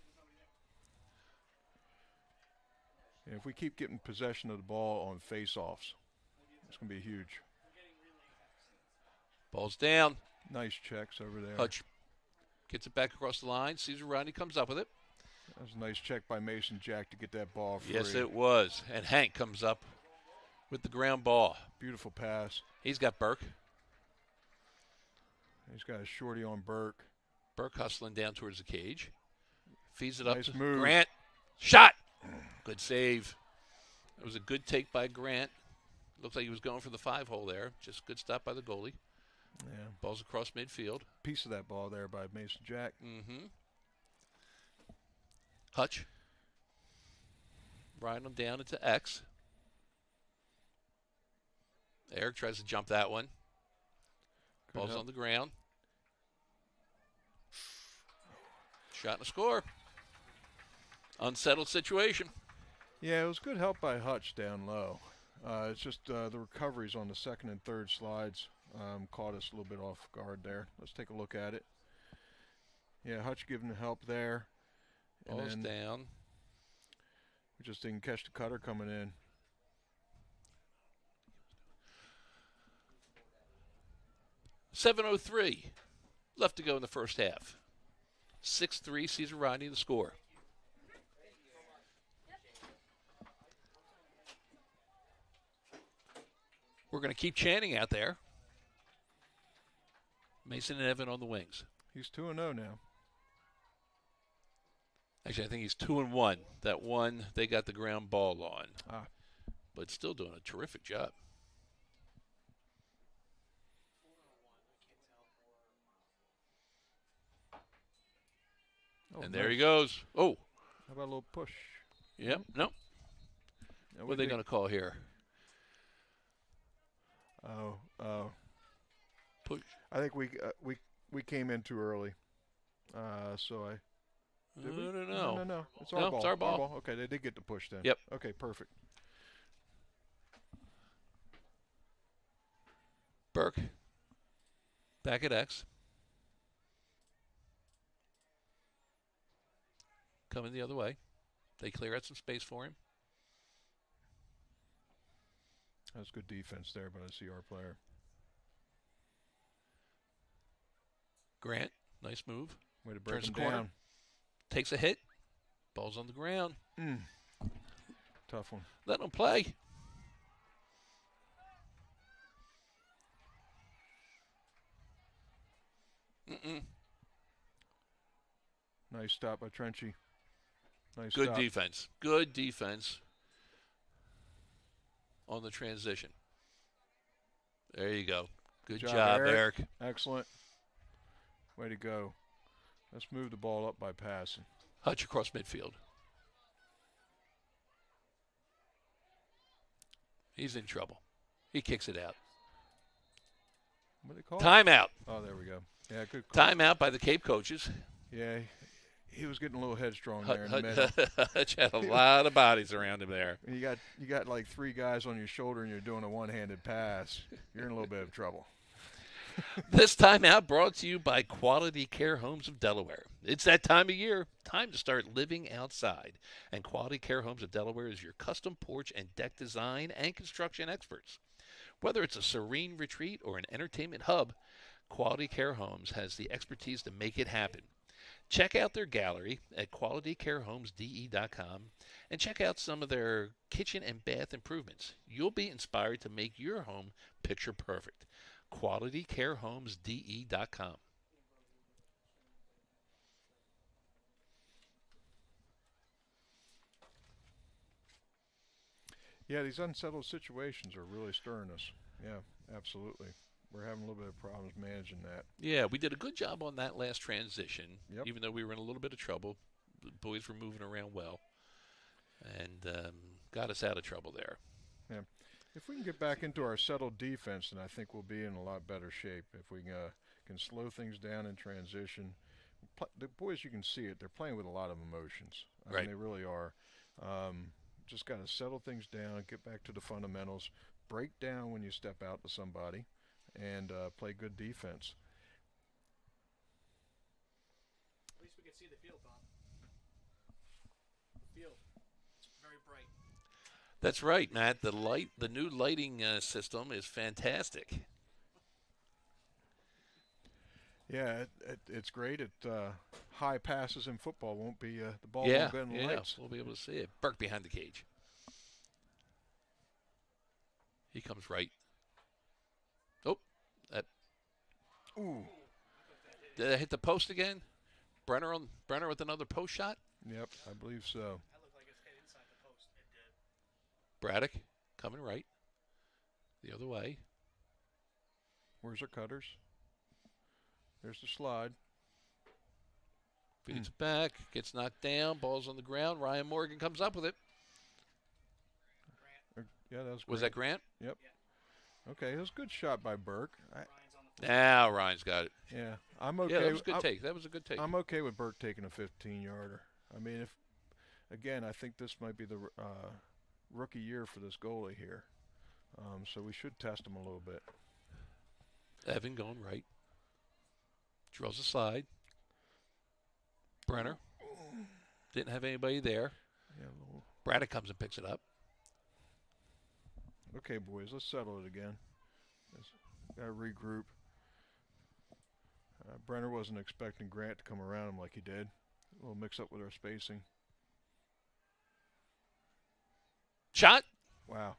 And if we keep getting possession of the ball on face-offs, it's going to be huge. Ball's down. Nice checks over there. Hutch gets it back across the line. Caesar Rodney comes up with it. That was a nice check by Mason Jack to get that ball free. Yes, it was. And Hank comes up with the ground ball. Beautiful pass. He's got Burke. He's got a shorty on Burke. Burke hustling down towards the cage. Feeds it up Nice to move. Grant. Shot. Good save. It was a good take by Grant. Looks like he was going for the 5-hole there. Just good stop by the goalie. Yeah. Ball's across midfield. Piece of that ball there by Mason Jack. Mm-hmm. Hutch. Riding him down into X. Eric tries to jump that one. Good Ball's help. on the ground. Shot and a score. Unsettled situation. Yeah, it was good help by Hutch down low. It's just the recoveries on the second and third slides caught us a little bit off guard there. Let's take a look at it. Yeah, Hutch giving the help there. And Ball's then down. we just didn't catch the cutter coming in. .703 left to go in the first half. 6-3, Caesar Rodney, the score. We're going to keep chanting out there. Mason and Evan on the wings. He's 2-0 now. Actually, I think he's 2-1. That one, they got the ground ball on. Ah. But still doing a terrific job. Oh, And there nice. he goes. Oh, How about a little push? yep, no. Yeah, What are they going to call here? Oh. Push. I think we came in too early. So I. Did we? I don't know. No. It's our No, ball. it's our ball. Okay, they did get the push then. Yep. Okay, perfect. Burke. Back at X. Coming the other way. They clear out some space for him. That's good defense there by the CR player. Grant, nice move. Way to break Turns him the corner. down. Takes a hit. Ball's on the ground. Tough one. Let him play. Nice stop by Trenchy. Nice Good stop. defense. Good defense on the transition. There you go. Good job, Eric. Excellent. Way to go. Let's move the ball up by passing. Hutch across midfield. He's in trouble. He kicks it out. What do they call it? Timeout. Oh, there we go. Yeah, good call. Timeout by the Cape coaches. Yeah, he was getting a little headstrong there in the middle. Hutch had a lot of bodies around him there. You got like three guys on your shoulder and you're doing a one-handed pass. You're in a little bit of trouble. This timeout brought to you by Quality Care Homes of Delaware. It's that time of year. Time to start living outside. And Quality Care Homes of Delaware is your custom porch and deck design and construction experts. Whether it's a serene retreat or an entertainment hub, Quality Care Homes has the expertise to make it happen. Check out their gallery at qualitycarehomesde.com and check out some of their kitchen and bath improvements. You'll be inspired to make your home picture perfect. qualitycarehomesde.com. Yeah, these unsettled situations are really stirring us. Yeah, absolutely. We're having a little bit of problems managing that. Yeah, we did a good job on that last transition. Yep. Even though we were in a little bit of trouble, the boys were moving around well and got us out of trouble there. Yeah. If we can get back into our settled defense, then I think we'll be in a lot better shape. If we can slow things down in transition. The boys, you can see it, they're playing with a lot of emotions. I Right. mean, they really are. Just got to settle things down, get back to the fundamentals, break down when you step out to somebody, and play good defense. At least we can see the field, Bob. The field. It's very bright. That's right, Matt. The new lighting system is fantastic. Yeah, it's great. High passes in football won't be the ball Yeah, won't go in the lights. we'll be able to see it. Burke behind the cage. He comes right. Oh, that Ooh. did I hit the post again? Brenner with another post shot. Yep, I believe so. That looked like it's hit inside the post. It did. Braddock coming right. The other way. Where's our cutters? There's the slide. Feeds it back. Gets knocked down. Ball's on the ground. Ryan Morgan comes up with it. Yeah, that was Was great. that Grant? Yep. Okay, that was a good shot by Burke. Ryan's on the Now Ryan's got it. Yeah, I'm okay. Yeah, that was a good take. That was a good take. I'm okay with Burke taking a 15-yarder. I mean, I think this might be the rookie year for this goalie here. So we should test him a little bit. Evan going right. Draws a slide. Brenner. Didn't have anybody there. Yeah. Braddock comes and picks it up. Okay, boys, let's settle it again. Got to regroup. Brenner wasn't expecting Grant to come around him like he did. A little mix up with our spacing. Shot. Wow.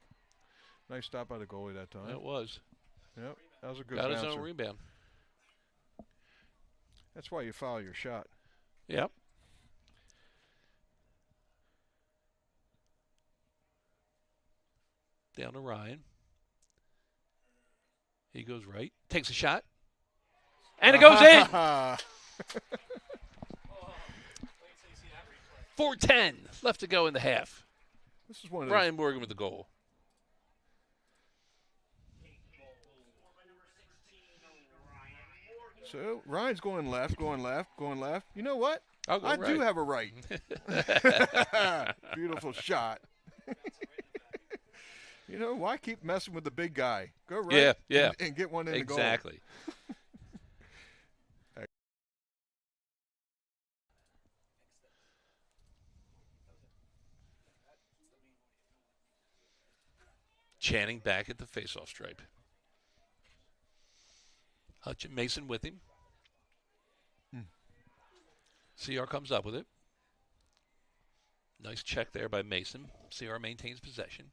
Nice stop by the goalie that time. It was. Yep, that was a good Got bouncer. his own rebound. That's why you foul your shot. Yep. Down to Ryan. He goes right. Takes a shot. And it goes in. 4:10 left to go in the half. This is one of those. Ryan Morgan with the goal. So Ryan's going left, going left, going left. You know what? I'll go I right. do have a right. Beautiful shot. You know, why keep messing with the big guy? Go right Yeah. and get one in the goal. Exactly. Channing back at the faceoff stripe. Hutch and Mason with him. CR comes up with it. Nice check there by Mason. CR maintains possession.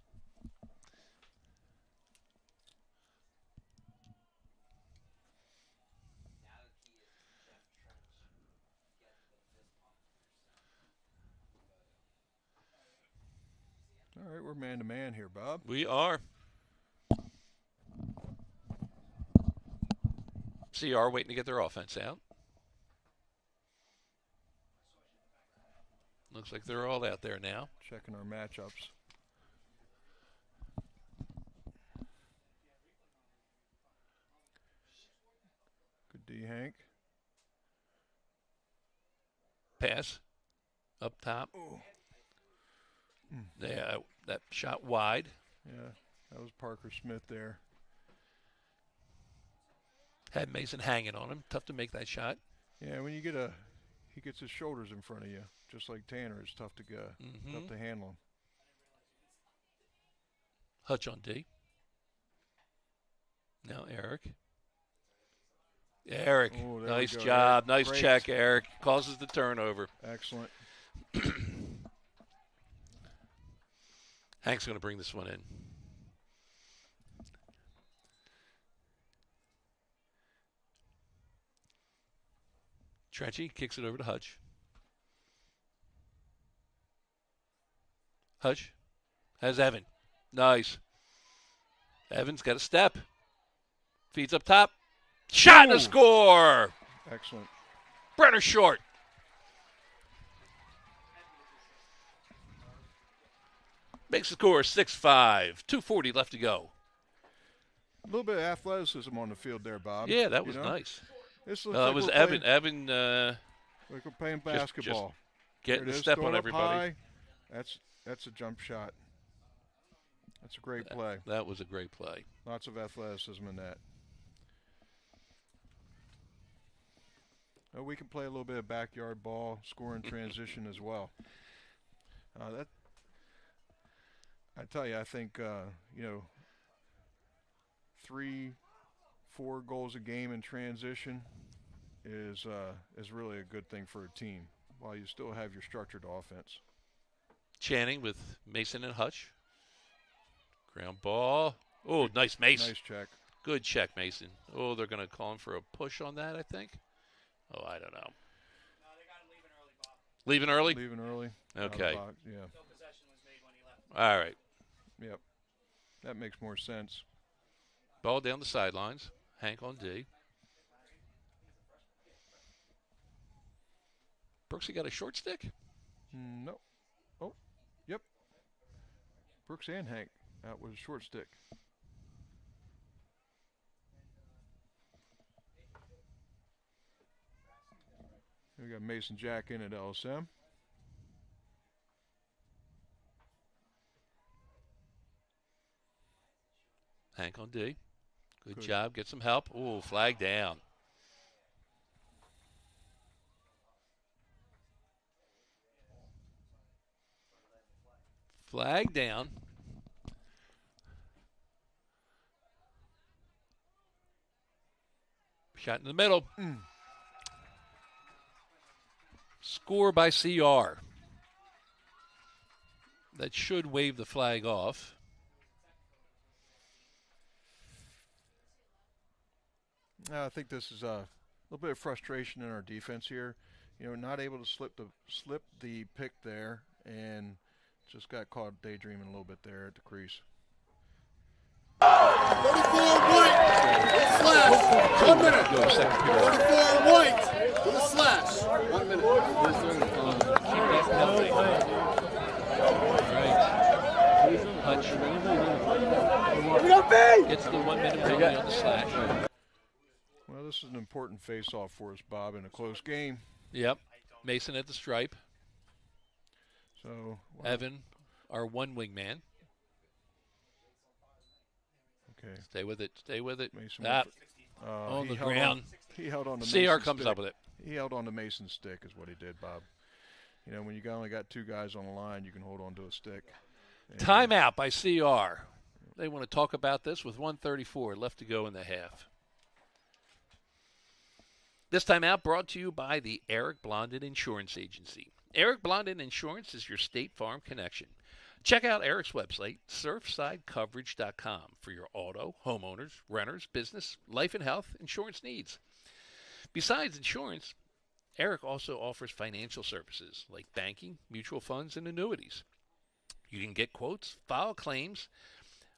All right, we're man-to-man here, Bob. We are. CR waiting to get their offense out. Looks like they're all out there now. Checking our matchups. Good D, Hank. Pass up top. Yeah, that shot wide. Yeah, that was Parker Smith there. Had Mason hanging on him. Tough to make that shot. Yeah, when you get he gets his shoulders in front of you, just like Tanner. It's tough to go, tough to handle him. Hutch on D. Now Eric. Eric, Oh, there we nice go, job. Eric. Nice Great. check, Eric. Causes the turnover. Excellent. Hank's going to bring this one in. Trenchy kicks it over to Hutch. Hutch has Evan. Nice. Evan's got a step. Feeds up top. Shot and a score. Excellent. Brenner short. Makes the score 6-5. 2:40 left to go. A little bit of athleticism on the field there, Bob. Yeah, that was You know? nice. This looks It like was we're Evan. playing- Evan like we're playing basketball. getting There it the is, step throwing on up everybody. high. That's a jump shot. That's a great play. That was a great play. Lots of athleticism in that. Oh, we can play a little bit of backyard ball, score in transition as well. That I tell you, I think 3-4 goals a game in transition is really a good thing for a team, while you still have your structured offense. Channing with Mason and Hutch. Ground ball. Oh, nice Mason. Nice check. Good check, Mason. Oh, they're going to call him for a push on that, I think. Oh, I don't know. No, they got him leaving early, Bob. Leaving early? Leaving early. Okay. Out of the box, yeah. No possession was made when he left. All right. Yep. That makes more sense. Ball down the sidelines. Hank on D. Brooksy got a short stick? No. Oh, yep. Brooks and Hank out with a short stick. We got Mason Jack in at LSM. Hank on D. Good Good. job. Get some help. Ooh, flag down. Flag down. Shot in the middle. Score by CR. That should wave the flag off. I think this is a little bit of frustration in our defense here. Not able to slip the pick there, and just got caught daydreaming a little bit there at the crease. 34 White with a slash. 1 minute. 34 White with a slash. 1 minute. Hutch gets the 1 minute penalty on the slash. Well, this is an important face-off for us, Bob, in a close game. Yep. Mason at the stripe. So Evan, our one wing man. Okay. Stay with it. Stay with it. Mason That on the ground. He held on to CR Mason's comes stick. up with it. He held on to Mason's stick is what he did, Bob. When you only got 2 guys on the line, you can hold on to a stick. And Timeout by CR. They want to talk about this with 1:34 left to go in the half. This timeout brought to you by the Eric Blondin Insurance Agency. Eric Blondin Insurance is your State Farm connection. Check out Eric's website, surfsidecoverage.com, for your auto, homeowners, renters, business, life and health insurance needs. Besides insurance, Eric also offers financial services like banking, mutual funds, and annuities. You can get quotes, file claims,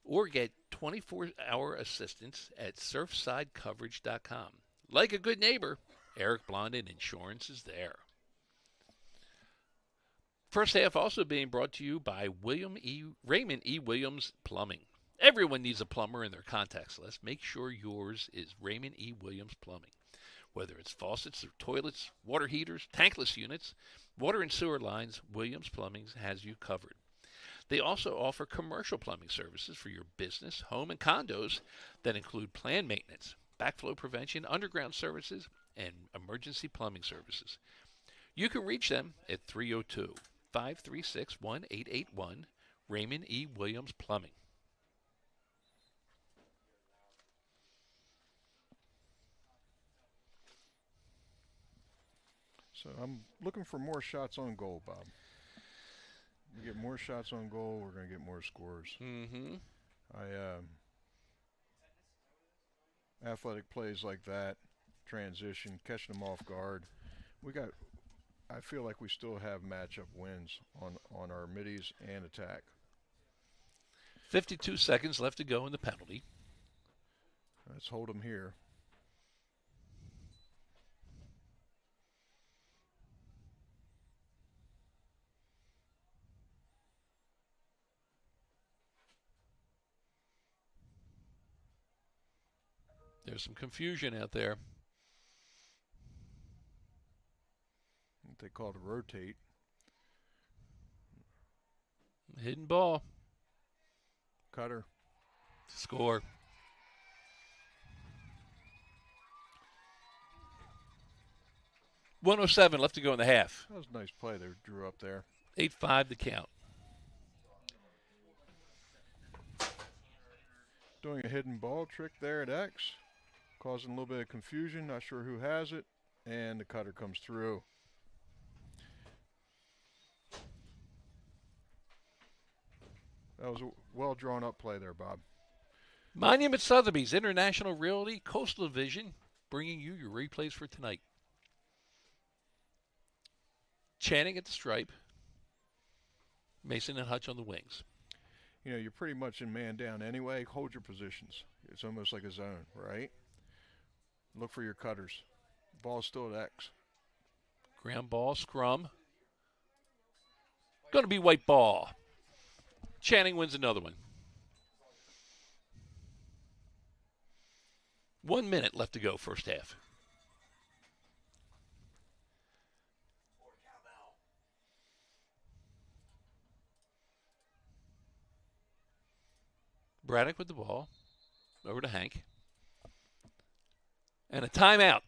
or get 24-hour assistance at surfsidecoverage.com. Like a good neighbor, Eric Blondin Insurance is there. First half also being brought to you by Raymond E. Williams Plumbing. Everyone needs a plumber in their contacts list. Make sure yours is Raymond E. Williams Plumbing. Whether it's faucets or toilets, water heaters, tankless units, water and sewer lines, Williams Plumbing has you covered. They also offer commercial plumbing services for your business, home, and condos that include planned maintenance, backflow prevention, underground services, and emergency plumbing services. You can reach them at 302-536-1881, Raymond E. Williams Plumbing. So I'm looking for more shots on goal, Bob. We get more shots on goal, we're going to get more scores. Mm-hmm. Athletic plays like that, transition, catching them off guard. I feel like we still have matchup wins on our middies and attack. 52 seconds left to go in the penalty. Let's hold them here. There's some confusion out there. What they call to rotate. Hidden ball. Cutter. Score. .107 left to go in the half. That was a nice play they drew up there. 8-5 the count. Doing a hidden ball trick there at X. Causing a little bit of confusion. Not sure who has it. And the cutter comes through. That was a well drawn up play there, Bob. Monument Sotheby's International Realty Coastal Division bringing you your replays for tonight. Channing at the stripe. Mason and Hutch on the wings. You know, you're pretty much in man down anyway. Hold your positions. It's almost like a zone, right? Look for your cutters. Ball's still at X. Ground ball, scrum. Going to be white ball. Channing wins another one. 1 minute left to go, first half. Braddock with the ball. Over to Hank. And a timeout.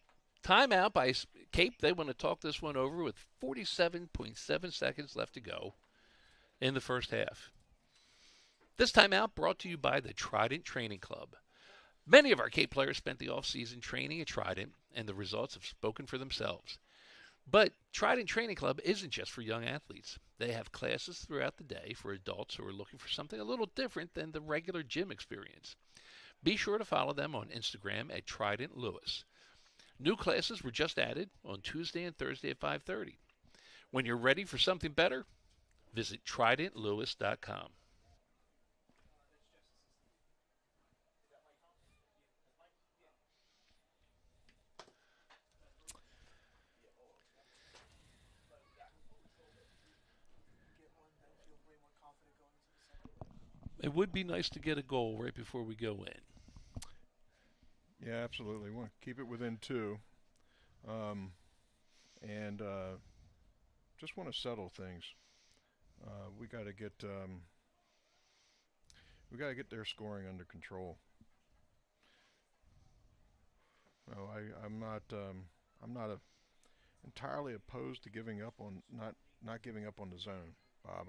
Timeout by Cape. They want to talk this one over with 47.7 seconds left to go in the first half. This timeout brought to you by the Trident Training Club. Many of our Cape players spent the off-season training at Trident, and the results have spoken for themselves. But Trident Training Club isn't just for young athletes. They have classes throughout the day for adults who are looking for something a little different than the regular gym experience. Be sure to follow them on Instagram at Trident Lewis. New classes were just added on Tuesday and Thursday at 5:30. When you're ready for something better, visit TridentLewis.com. It would be nice to get a goal right before we go in. Yeah, absolutely. We want to keep it within 2. And just want to settle things. We got to get their scoring under control. No, I'm not entirely opposed to giving up on not giving up on the zone, Bob.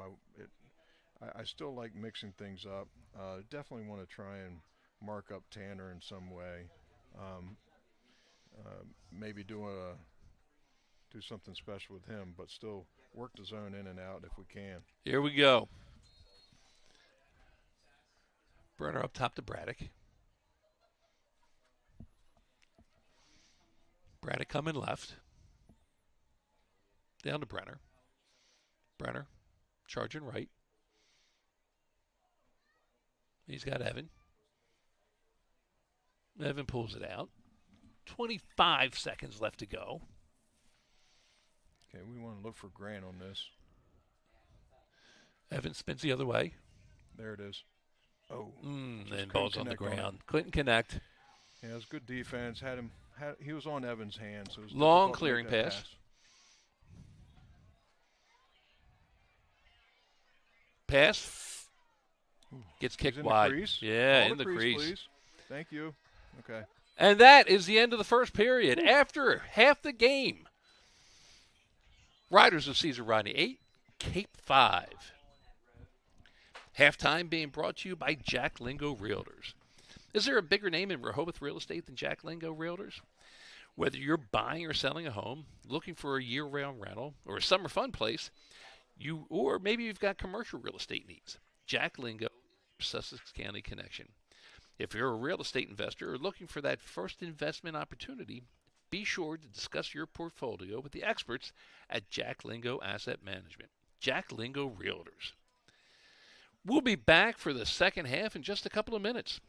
I still like mixing things up. Definitely want to try and mark up Tanner in some way. Maybe do something special with him, but still work the zone in and out if we can. Here we go. Brenner up top to Braddock. Braddock coming left. Down to Brenner. Brenner charging right. He's got Evan. Evan pulls it out. 25 seconds left to go. Okay, we want to look for Grant on this. Evan spins the other way. There it is. Oh. And ball's on the ground. Couldn't connect. Yeah, it was good defense. He was on Evan's hands. So it was long difficult to clearing make that pass. Pass. Gets kicked wide. Yeah, in the crease. Please. Thank you. Okay. And that is the end of the first period. After half the game, Riders of Caesar Rodney 8, Cape 5. Halftime being brought to you by Jack Lingo Realtors. Is there a bigger name in Rehoboth real estate than Jack Lingo Realtors? Whether you're buying or selling a home, looking for a year-round rental, or a summer fun place, or maybe you've got commercial real estate needs, Jack Lingo, Sussex County Connection. If you're a real estate investor or looking for that first investment opportunity, be sure to discuss your portfolio with the experts at Jack Lingo Asset Management, Jack Lingo Realtors. We'll be back for the second half in just a couple of minutes.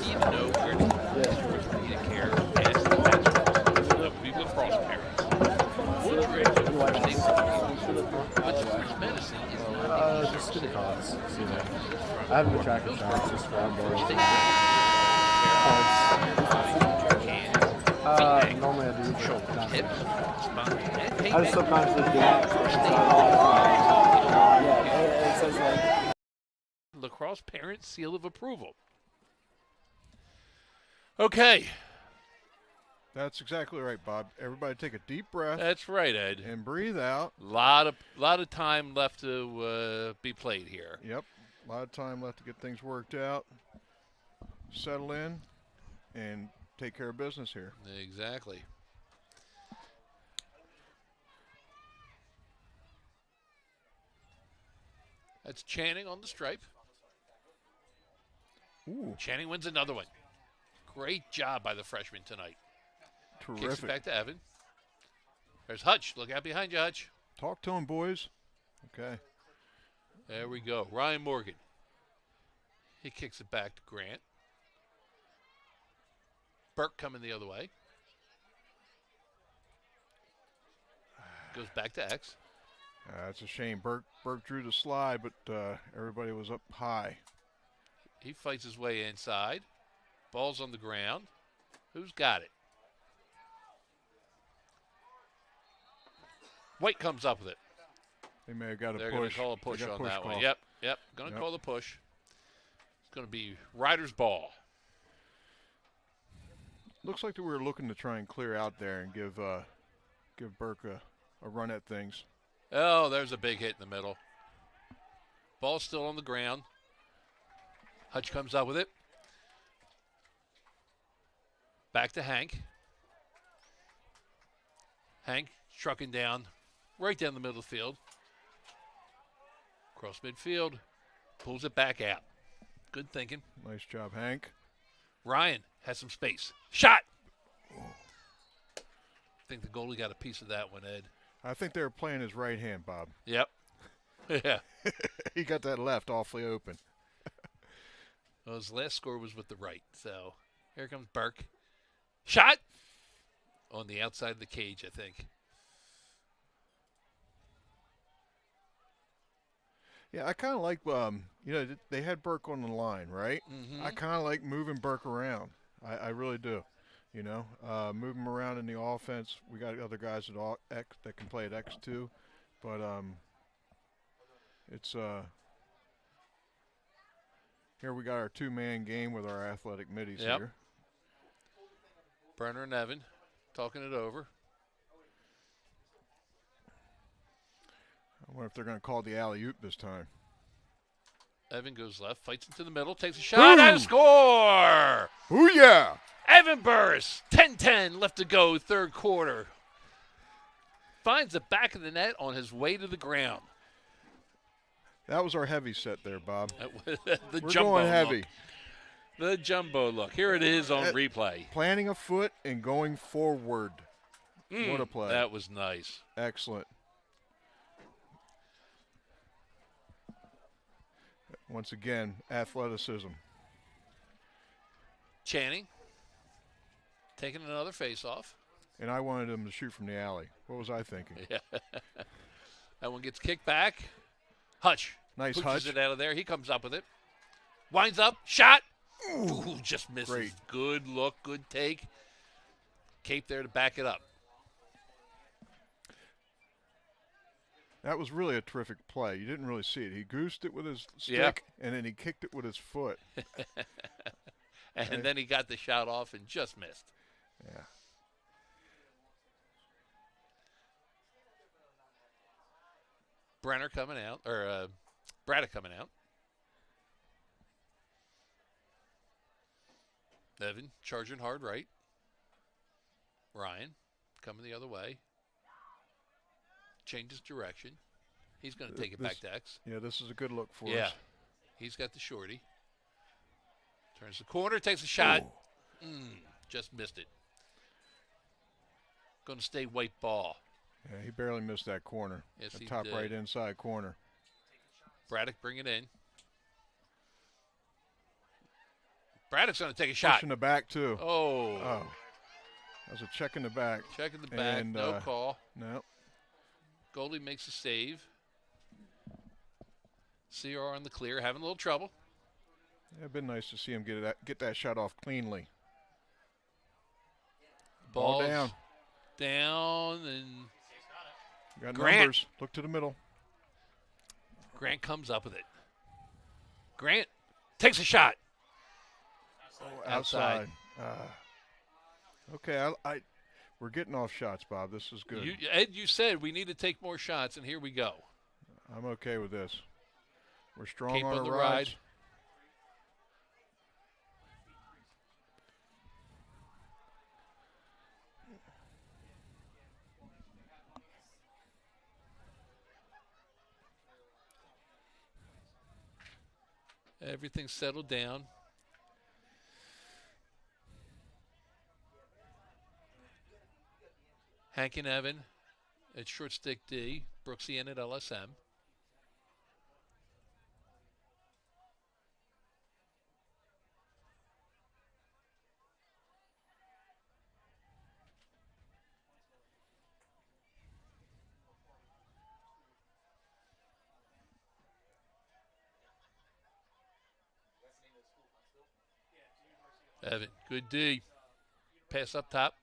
Even know where to care, pass the basketball. We lacrosse parents. But sports medicine is not Just to the cause. I haven't been tracking shots, just for outdoors. Normally I do. shoulder, hips, spine, and I just subconsciously do that. It says like lacrosse parents' seal of approval. Okay, That's exactly right, Bob. Everybody take a deep breath that's right, Ed. and breathe out. Lot of time left to be played here. Yep. A lot of time left to get things worked out, settle in, and take care of business here. Exactly. That's Channing on the stripe. Ooh, Channing wins another one. Great job by the freshman tonight. Kicks it terrific. back to Evan. There's Hutch. Look out behind you, Hutch. Talk to him, boys. Okay. There we go. Ryan Morgan. He kicks it back to Grant. Burke coming the other way. Goes back to X. It's a shame. Burke drew the slide, but everybody was up high. He fights his way inside. Ball's on the ground. Who's got it? White comes up with it. They may have got a They're push. going to call a push They got on that call. one. Yep. Going to call the push. It's going to be Ryder's ball. Looks like that we were looking to try and clear out there and give Burke a run at things. Oh, there's a big hit in the middle. Ball's still on the ground. Hutch comes up with it. Back to Hank. Hank trucking down, right down the middle of the field. Cross midfield, pulls it back out. Good thinking. Nice job, Hank. Ryan has some space. Shot! I think the goalie got a piece of that one, Ed. I think they were playing his right hand, Bob. Yep. Yeah. He got that left awfully open. Well, his last score was with the right. So here comes Burke. Shot! On the outside of the cage, I think. Yeah, I kind of like, they had Burke on the line, right? Mm-hmm. I kind of like moving Burke around. I really do. You know, move them around in the offense. We got other guys that can play at X2, but it's here we got our two-man game with our athletic middies here. Brenner and Evan talking it over. I wonder if they're going to call the alley-oop this time. Evan goes left, fights into the middle, takes a shot, and a score! Booyah! Evan Burris, 10-10 left to go, third quarter. Finds the back of the net on his way to the ground. That was our heavy set there, Bob. The We're jumbo going heavy. Look. The jumbo look. Here it is on replay. Planting a foot and going forward. What a play. That was nice. Excellent. Once again, athleticism. Channing taking another face-off. And I wanted him to shoot from the alley. What was I thinking? Yeah. That one gets kicked back. Hutch. Nice pushes Hutch. it out of there. He comes up with it. Winds up. Shot. Ooh, just misses. Great. Good look. Good take. Cape there to back it up. That was really a terrific play. You didn't really see it. He goosed it with his stick, and then he kicked it with his foot. And then he got the shot off and just missed. Yeah. Brenner coming out, or Braddock coming out. Evan charging hard right. Ryan coming the other way. Changes direction. He's going to take it back to X. Yeah, this is a good look for Yeah. us. He's got the shorty. Turns the corner, takes a shot. Just missed it. Going to stay white ball. Yeah, he barely missed that corner. Yes, the he top did. right inside corner. Braddock bring it in. Braddock's going to take a shot. Push in the back, too. Oh. That was a check in the back. Check in the back. And, no call. No. Goldie makes a save. CR on the clear, having a little trouble. It'd been nice to see him get that shot off cleanly. Ball's down. Down, and Got Grant. numbers. Look to the middle. Grant comes up with it. Grant takes a shot. Outside. Okay, we're getting off shots, Bob. This is good. Ed, you said we need to take more shots, and here we go. I'm okay with this. We're strong Cape on on the our ride. rides. Everything's settled down. Hank and Evan at short stick D. Brooksy in at LSM. Evan, good D. Pass up top.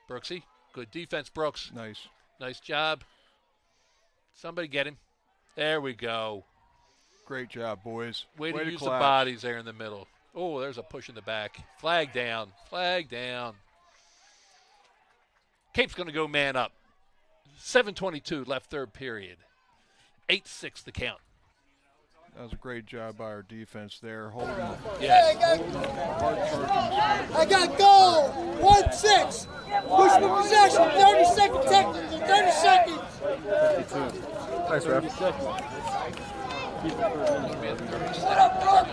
Brooksy, good defense, Brooks. Nice. Nice job. Somebody get him. There we go. Great job, boys. Way to use the collapse. bodies there in the middle. Oh, there's a push in the back. Flag down. Flag down. Cape's going to go man up. 7:22 left third period. 8-6 the count. That was a great job by our defense there. Holding Yes. hard charging. I got goal. 1-6. Push for possession. 30 second technical. 30 seconds. Nice, ref. What up, bro?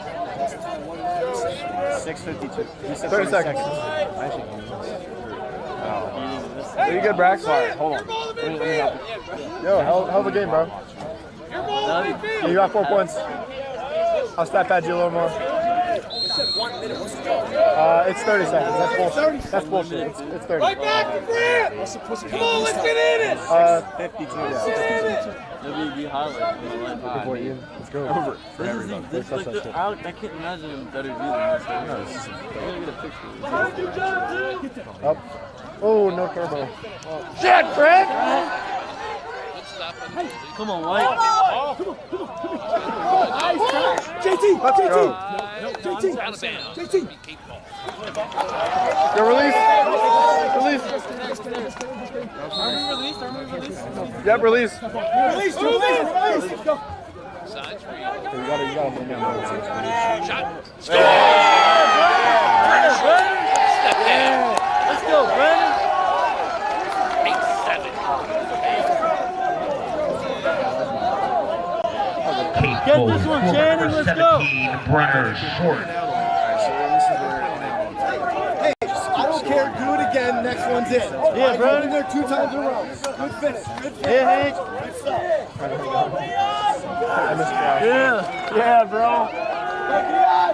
6:52. 30 seconds. Are you good, Brax? Hold on. Let me help you. Yo, hell of a game, bro. Yeah, you got 4 points. I'll stat pad you a little more. It's 30 seconds. That's bullshit. That's bullshit. It's 30. Right back to Grant! Come on, let's get in it! 52. Let's get in it! Let's go. Over for everybody. I can't imagine him better view than this. Up. Oh, no turbo. Shit, Grant! Come on, White. JT! Go release. Release. Are we released? Yep, release. Release! Sides read. You gotta bring down the Shot. Step down. Let's go, Brandon. 8-7. Get this one, Shannon, let's go. 17, Brunner short. Hey, I don't care. Do it again. Next one's in. Yeah, bro. I've been there 2 times in a row. Good finish. Good finish. Yeah, Hank. Good stuff. Yeah, bro. Look at